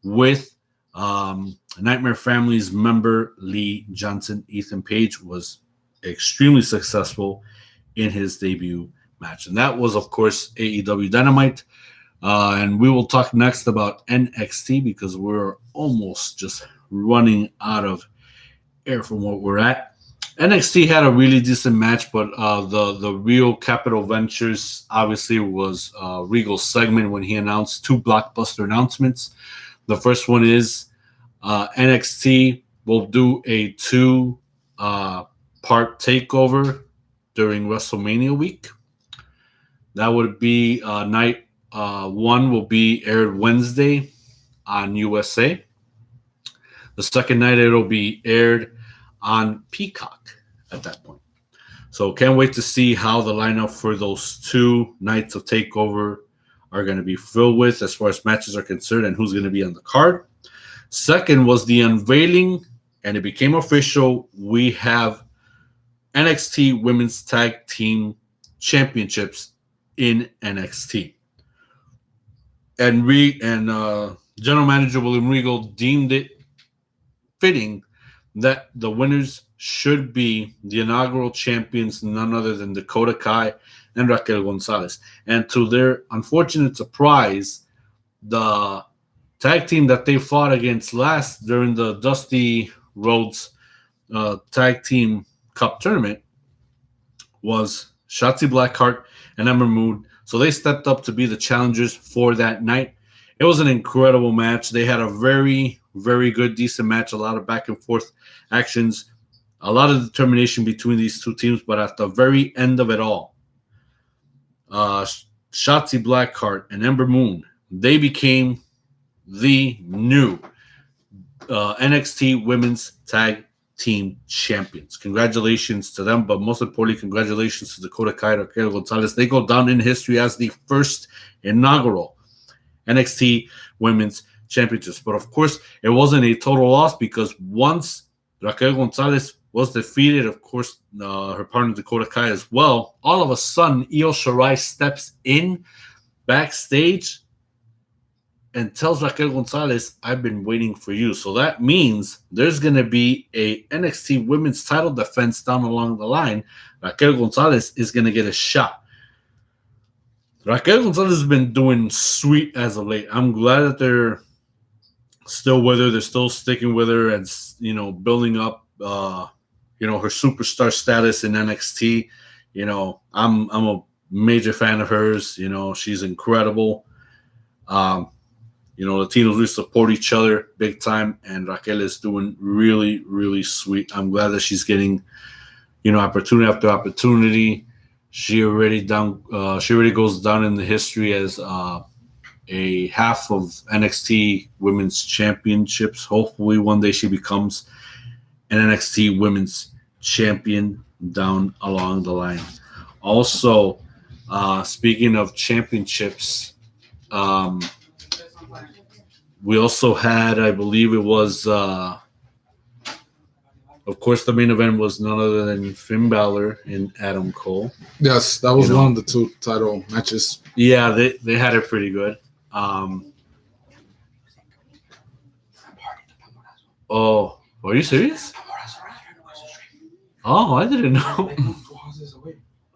with Nightmare Family's member Lee Johnson. Ethan Page was extremely successful in his debut match. And that was, of course, AEW Dynamite. And we will talk next about NXT because we're almost just running out of air from what we're at. NXT had a really decent match, but the real Capital Ventures obviously was Regal's segment when he announced two blockbuster announcements. The first one is NXT will do a 2-part takeover during WrestleMania week. That would be night one will be aired Wednesday on USA. The second night it'll be aired on Peacock at that point. So can't wait to see how the lineup for those 2 nights of TakeOver are going to be filled with as far as matches are concerned and who's going to be on the card. Second was the unveiling, and it became official. We have NXT Women's Tag Team Championships in NXT. And General Manager William Regal deemed it fitting that the winners should be the inaugural champions, none other than Dakota Kai and Raquel Gonzalez. And to their unfortunate surprise, the tag team that they fought against last during the Dusty Rhodes Tag Team Cup tournament was Shotzi Blackheart and Ember Moon. So they stepped up to be the challengers for that night. It was an incredible match. They had a very, very good, decent match, a lot of back and forth actions, a lot of determination between these two teams. But at the very end of it all, Shotzi Blackheart and Ember Moon, they became the new NXT Women's Tag Team Champions. Congratulations to them, but most importantly, congratulations to Dakota Kai and Raquel Gonzalez. They go down in history as the first inaugural NXT Women's Championships. But of course, it wasn't a total loss because once Raquel Gonzalez was defeated, of course, her partner Dakota Kai as well, all of a sudden, Io Shirai steps in backstage and tells Raquel Gonzalez, I've been waiting for you. So that means there's going to be a NXT women's title defense down along the line. Raquel Gonzalez is going to get a shot. Raquel Gonzalez has been doing sweet as of late. I'm glad that they're still with her. They're still sticking with her and, building up, her superstar status in NXT. I'm a major fan of hers. She's incredible. The teams really support each other big time, and Raquel is doing really, really sweet. I'm glad that she's getting, opportunity after opportunity. She already goes down in the history as a half of NXT Women's Championships. Hopefully, one day she becomes an NXT Women's Champion down along the line. Also, speaking of championships, we also had, I believe it was, of course, the main event was none other than Finn Balor and Adam Cole. Yes, that was one of the two title matches. Yeah, they had it pretty good. Oh, are you serious? Oh, I didn't know.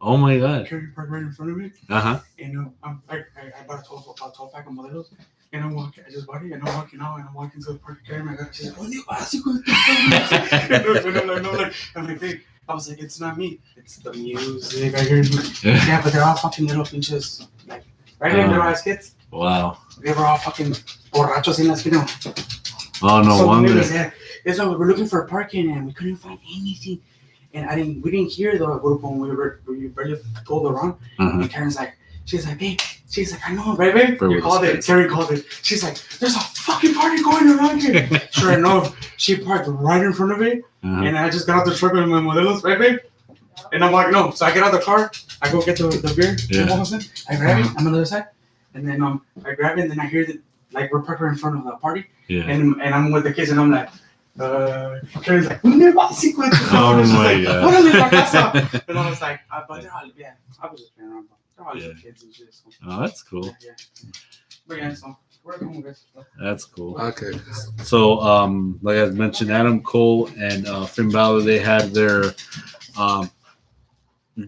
Oh my god. Carry park right in front of me. Uh-huh. And I bought a 12 pack of modelos. And I just bought it, and I'm walking out, and I'm walking to the park carrying my gun. She's like, I'm like, hey, I was like, it's not me, it's the music. I hear yeah, but they're all fucking little pinches, like, right there, little ass kids. Wow. They were all fucking borrachos in la esquina. Oh, no wonder. It's like, we're looking for parking, and we couldn't find anything. And we didn't hear the group when we barely pulled around. And Karen's like, she's like, babe. She's like, I know, right, babe? You called it. Terry called it. She's like, there's a fucking party going around here. Sure enough, she parked right in front of me. And I just got out the truck with my modelos, right, babe? And I'm like, no. So I get out of the car. I go get the beer. Yeah. I grab it. I'm on the other side. And then I grab it. And then I hear that, like, we're parked right in front of the party. Yeah. And I'm with the kids. And I'm like, Karen's like, oh my god. And I was like, but they're all, yeah, I was just playing around. They're all little kids and shit. So. Oh, that's cool. Yeah. But yeah, so we're going with That's cool. Okay. So, like I mentioned, Adam Cole and Finn Balor, they had their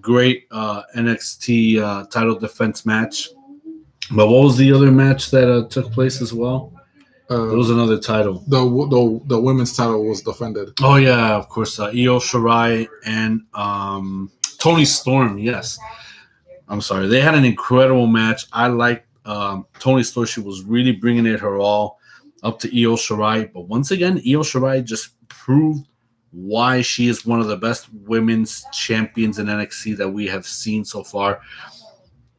great NXT title defense match. But what was the other match that took place as well? There was another title. The women's title was defended. Oh yeah, of course. Io Shirai and Toni Storm. Yes, I'm sorry. They had an incredible match. I liked Toni Storm. She was really bringing it her all up to Io Shirai. But once again, Io Shirai just proved why she is one of the best women's champions in NXT that we have seen so far,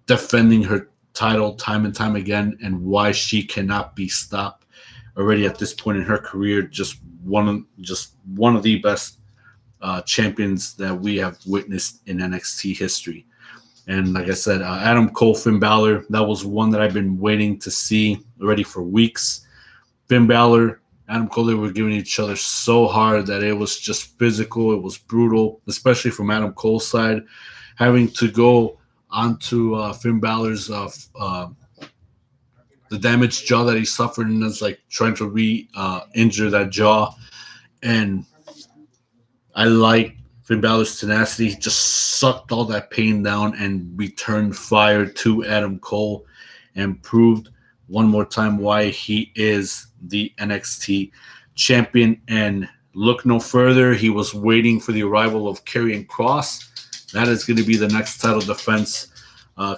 defending her title time and time again, and why she cannot be stopped. Already at this point in her career, just one of the best champions that we have witnessed in NXT history. And like I said, Adam Cole, Finn Balor, that was one that I've been waiting to see already for weeks. Finn Balor, Adam Cole, they were giving each other so hard that it was just physical. It was brutal, especially from Adam Cole's side, having to go onto Finn Balor's the damaged jaw that he suffered, and it's like trying to re-injure that jaw. And I like Finn Balor's tenacity. He just sucked all that pain down and returned fire to Adam Cole and proved one more time why he is the NXT champion. And look no further. He was waiting for the arrival of Karrion Kross. That is going to be the next title defense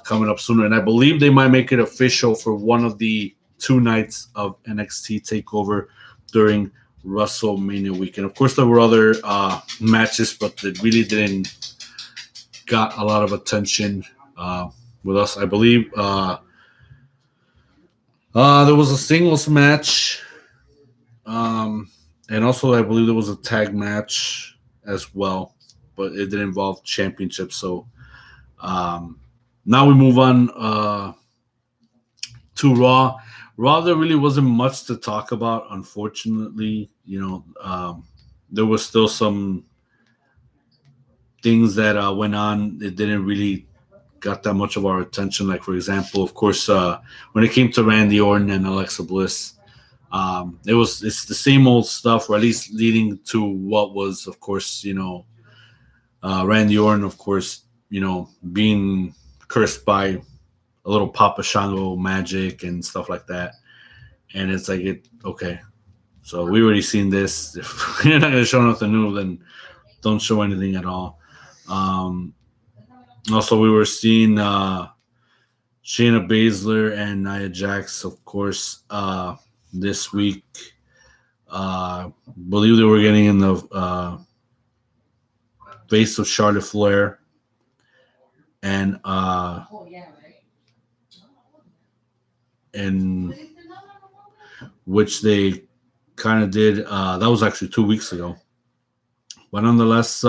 coming up sooner. And I believe they might make it official for one of the 2 nights of NXT TakeOver during WrestleMania weekend. Of course, there were other matches, but they really didn't got a lot of attention with us. I believe there was a singles match, and also I believe there was a tag match as well, but it didn't involve championships. So now we move on to Raw. Raw, there really wasn't much to talk about, unfortunately. You know, there was still some things that went on. It didn't really got that much of our attention. Like, for example, of course, when it came to Randy Orton and Alexa Bliss, it's the same old stuff, or at least leading to what was, of course, you know, Randy Orton, of course, you know, being cursed by a little Papa Shango magic and stuff like that. And it's like, okay, so we already seen this. If you're not going to show nothing new, then don't show anything at all. Also, we were seeing Shayna Baszler and Nia Jax, of course, this week. Believe they were getting in the face of Charlotte Flair. And in which they kind of did. That was actually 2 weeks ago. But nonetheless,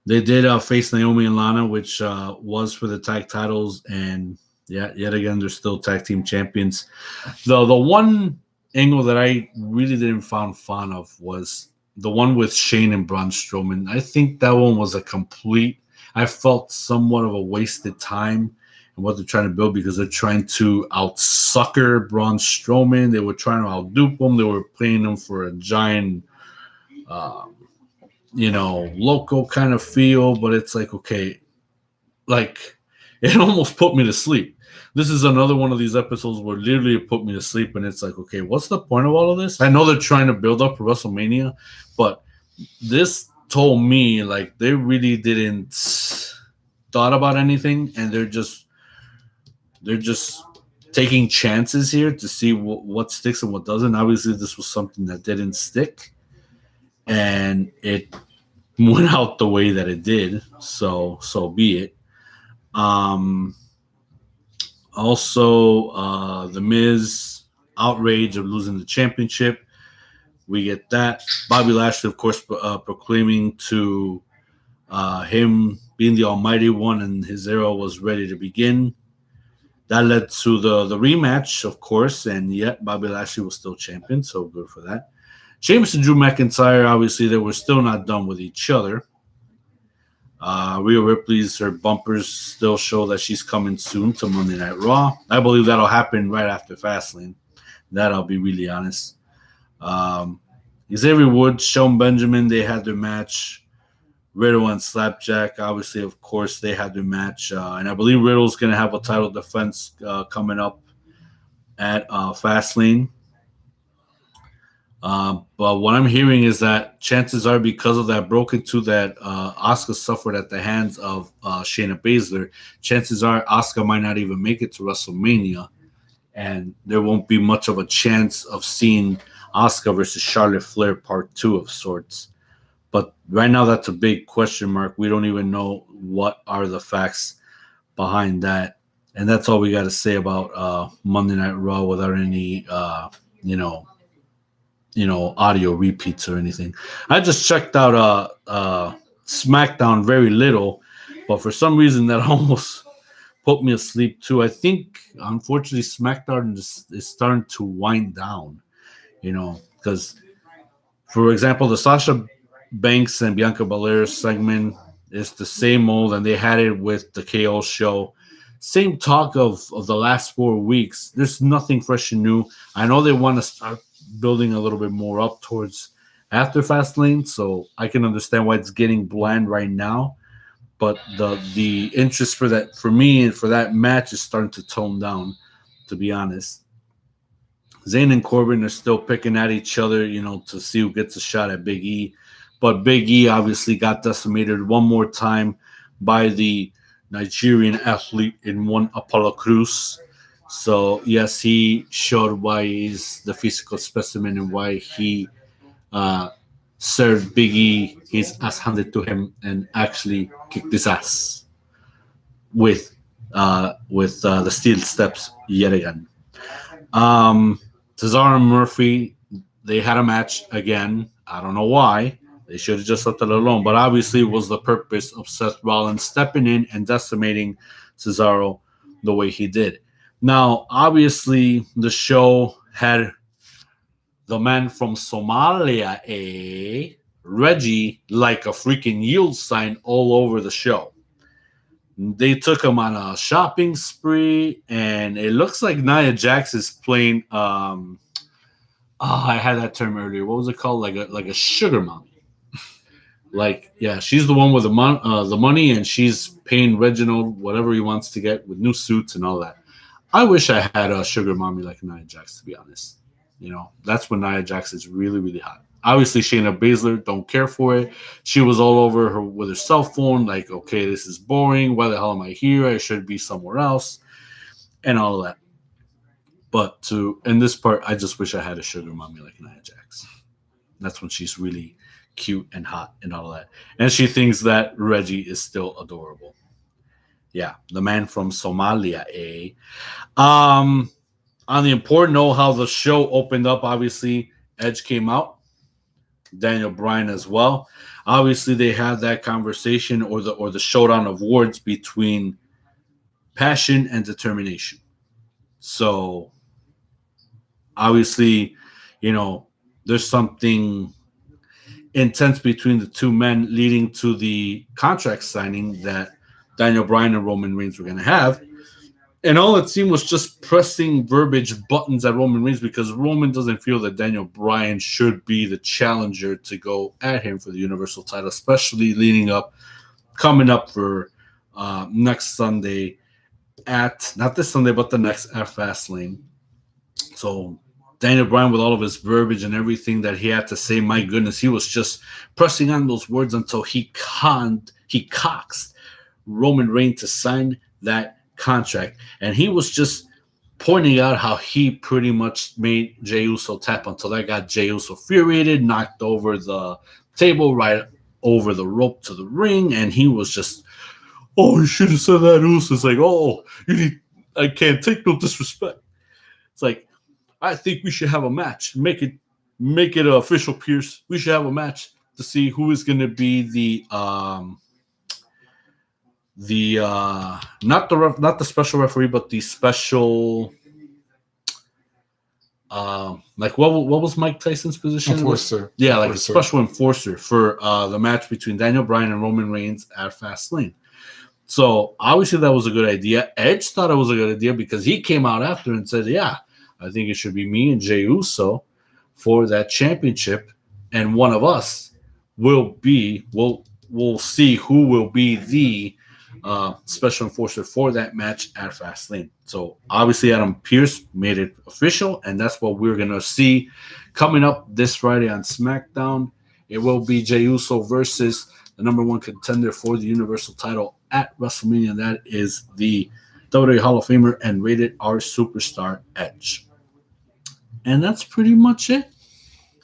they did face Naomi and Lana, which was for the tag titles. And yet again, they're still tag team champions. The one angle that I really didn't find fun of was the one with Shane and Braun Strowman. I think that one was I felt somewhat of a wasted time in what they're trying to build, because they're trying to out-sucker Braun Strowman. They were trying to out-dupe him. They were playing him for a giant, local kind of feel. But it's like, okay, like, it almost put me to sleep. This is another one of these episodes where literally it put me to sleep, and it's like, okay, what's the point of all of this? I know they're trying to build up for WrestleMania, but this told me like they really didn't thought about anything, and they're just taking chances here to see what sticks and what doesn't. Obviously, this was something that didn't stick, and it went out the way that it did. So be it. Also, the Miz outrage of losing the championship. We get that. Bobby Lashley, of course, proclaiming to him being the Almighty One, and his era was ready to begin. That led to the rematch, of course, and yet Bobby Lashley was still champion, so good for that. Sheamus and Drew McIntyre, obviously, they were still not done with each other. Rhea Ripley's, her bumpers still show that she's coming soon to Monday Night Raw. I believe that'll happen right after Fastlane. That I'll be really honest. Xavier Woods, Shelton Benjamin, they had their match. Riddle and Slapjack, obviously, of course, they had their match. And I believe Riddle's going to have a title defense coming up at Fastlane. But what I'm hearing is that chances are, because of that broken tooth that Asuka suffered at the hands of Shayna Baszler, chances are Asuka might not even make it to WrestleMania. And there won't be much of a chance of seeing Asuka versus Charlotte Flair Part 2 of sorts. But right now, that's a big question mark. We don't even know what are the facts behind that. And that's all we got to say about Monday Night Raw without any, audio repeats or anything. I just checked out SmackDown very little, but for some reason that almost put me asleep too. I think, unfortunately, SmackDown is starting to wind down, because, for example, the Sasha Banks and Bianca Belair segment is the same old, and they had it with the KO show. Same talk of the last 4 weeks. There's nothing fresh and new. I know they want to start building a little bit more up towards after Fastlane, so I can understand why it's getting bland right now. But the interest for me and for that match is starting to tone down, to be honest. Zayn and Corbin are still picking at each other, to see who gets a shot at Big E. But Big E obviously got decimated one more time by the Nigerian athlete in one Apollo Crews. So, yes, he showed why he's the physical specimen and why he served Big E his ass handed to him and actually kicked his ass with the steel steps yet again. Cesaro and Murphy, they had a match again. I don't know why. They should have just left it alone. But obviously it was the purpose of Seth Rollins stepping in and decimating Cesaro the way he did. Now, obviously, the show had the man from Somalia, Reggie, like a freaking yield sign all over the show. They took him on a shopping spree, and it looks like Nia Jax is playing. I had that term earlier. What was it called? Like a sugar mommy. She's the one with the money, and she's paying Reginald whatever he wants to get with new suits and all that. I wish I had a sugar mommy like Nia Jax, to be honest. That's when Nia Jax is really, really hot. Obviously, Shayna Baszler, don't care for it. She was all over her with her cell phone, like, okay, this is boring. Why the hell am I here? I should be somewhere else, and all of that. But in this part, I just wish I had a sugar mommy like Nia Jax. That's when she's really cute and hot and all of that. And she thinks that Reggie is still adorable. Yeah, the man from Somalia, on the important note, how the show opened up, obviously, Edge came out, Daniel Bryan as well. Obviously, they had that conversation or the showdown of words between passion and determination. So, obviously, there's something intense between the two men leading to the contract signing that Daniel Bryan and Roman Reigns were going to have. And all it seemed was just pressing verbiage buttons at Roman Reigns because Roman doesn't feel that Daniel Bryan should be the challenger to go at him for the Universal title, especially coming up for next Sunday not this Sunday, but the next at Fastlane. So Daniel Bryan, with all of his verbiage and everything that he had to say, my goodness, he was just pressing on those words until he coaxed Roman Reigns to sign that contract. And he was just pointing out how he pretty much made Jey Uso tap until that got Jey Uso infuriated, knocked over the table, right over the rope to the ring, and he was just, oh, you should have said that, Uso. It's like, I can't take no disrespect. It's like, I think we should have a match. Make it official, Pierce. We should have a match to see who is going to be not the special referee, but the special what was Mike Tyson's position? Enforcer. Yeah, like enforcer. A special enforcer for the match between Daniel Bryan and Roman Reigns at Fastlane. So obviously that was a good idea. Edge thought it was a good idea because he came out after and said, yeah, I think it should be me and Jey Uso for that championship, and one of us we'll see who will be the special enforcer for that match at Fastlane. So obviously Adam Pearce made it official, and that's what we're going to see coming up this Friday on SmackDown. It will be Jey Uso versus the number one contender for the Universal title at WrestleMania, and that is the WWE Hall of Famer and rated R superstar Edge. And that's pretty much it.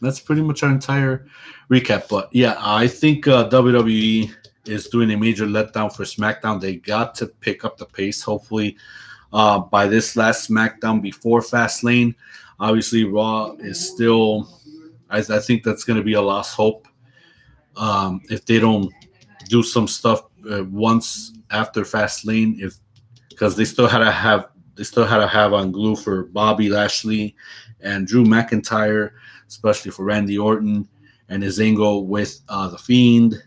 That's pretty much our entire recap. But yeah, I think WWE is doing a major letdown for SmackDown. They got to pick up the pace, hopefully, by this last SmackDown before Fastlane. Obviously, Raw is still, I think that's going to be a lost hope if they don't do some stuff once after Fastlane, because they still had to have on glue for Bobby Lashley and Drew McIntyre, especially for Randy Orton and his angle with The Fiend.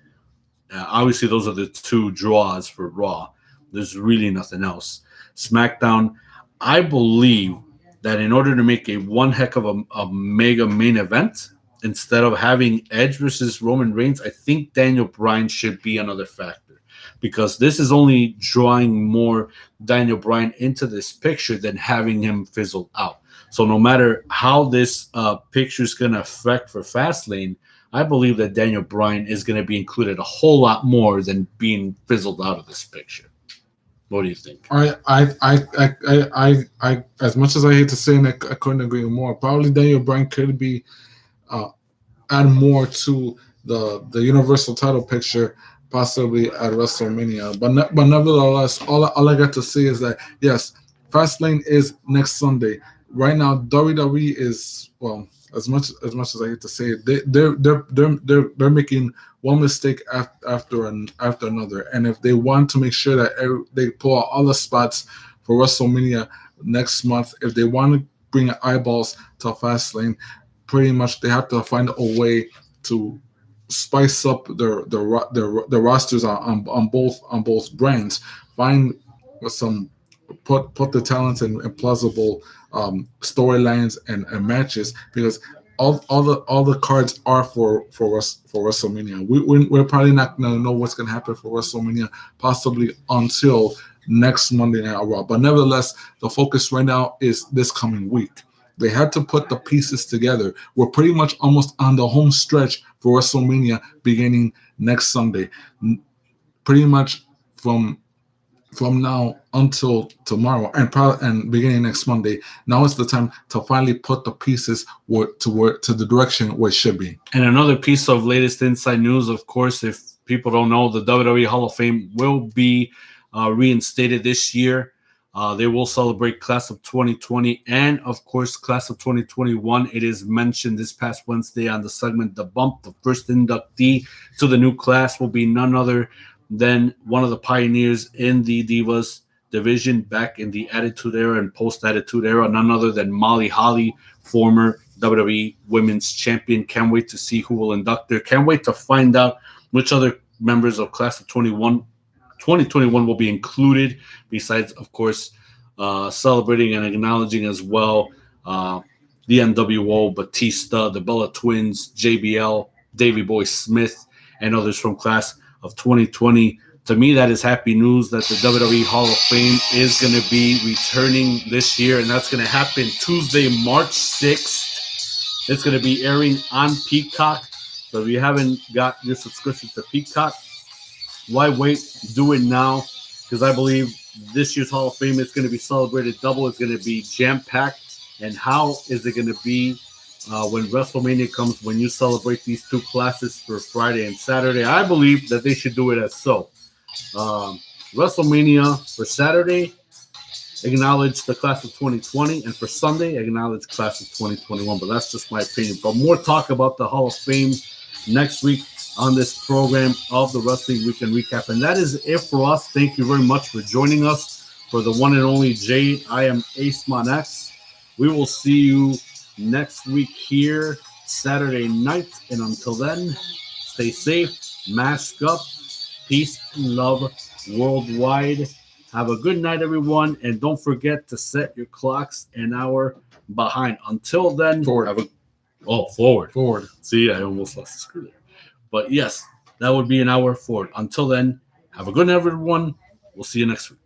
Obviously, those are the two draws for Raw. There's really nothing else. SmackDown, I believe that in order to make one heck of a mega main event, instead of having Edge versus Roman Reigns, I think Daniel Bryan should be another factor, because this is only drawing more Daniel Bryan into this picture than having him fizzled out. So no matter how this picture is going to affect for Fastlane, I believe that Daniel Bryan is going to be included a whole lot more than being fizzled out of this picture. What do you think? I as much as I hate to say it, I couldn't agree more. Probably Daniel Bryan could be add more to the Universal title picture, possibly at WrestleMania. But nevertheless, all I got to say is that yes, Fastlane is next Sunday. Right now, WWE is, well, as much as I hate to say it, they're making one mistake after another. And if they want to make sure that they pull out all the spots for WrestleMania next month, if they want to bring eyeballs to Fastlane, pretty much they have to find a way to spice up their rosters on both brands. Find some put the talents in plausible storylines and matches, because all the cards are for WrestleMania. We're probably not gonna know what's gonna happen for WrestleMania possibly until next Monday Night Raw. But nevertheless, the focus right now is this coming week. They had to put the pieces together. We're pretty much almost on the home stretch for WrestleMania beginning next Sunday. Pretty much from now until tomorrow and beginning next Monday. Now is the time to finally put the pieces to the direction where it should be. And another piece of latest inside news, of course, if people don't know, the WWE Hall of Fame will be reinstated this year. They will celebrate Class of 2020 and, of course, Class of 2021. It is mentioned this past Wednesday on the segment The Bump. The first inductee to the new class will be none other than one of the pioneers in the Divas division back in the Attitude Era and post-Attitude Era, none other than Molly Holly, former WWE Women's Champion. Can't wait to see who will induct her. Can't wait to find out which other members of Class of 2021 will be included, besides, of course, celebrating and acknowledging as well the NWO, Batista, the Bella Twins, JBL, Davey Boy Smith, and others from Class of 2020. To me, that is happy news that the WWE Hall of Fame is going to be returning this year, and that's going to happen Tuesday, March 6th. It's going to be airing on Peacock. So if you haven't got your subscription to Peacock, why wait? Do it now, because I believe this year's Hall of Fame is going to be celebrated double. It's going to be jam-packed. And how is it going to be when WrestleMania comes, when you celebrate these two classes for Friday and Saturday? I believe that they should do it as so. WrestleMania for Saturday, acknowledge the Class of 2020, and for Sunday, acknowledge Class of 2021. But that's just my opinion. But more talk about the Hall of Fame next week on this program of the Wrestling Weekend Recap. And that is it for us. Thank you very much for joining us for the one and only Jade. I am Ace Mon X. We will see you next week here Saturday night. And until then, stay safe, mask up, peace and love worldwide. Have a good night, everyone. And don't forget to set your clocks an hour behind. Until then, Forward. Forward. See, I almost lost the screw there. But yes, that would be an hour forward. Until then, have a good night, everyone. We'll see you next week.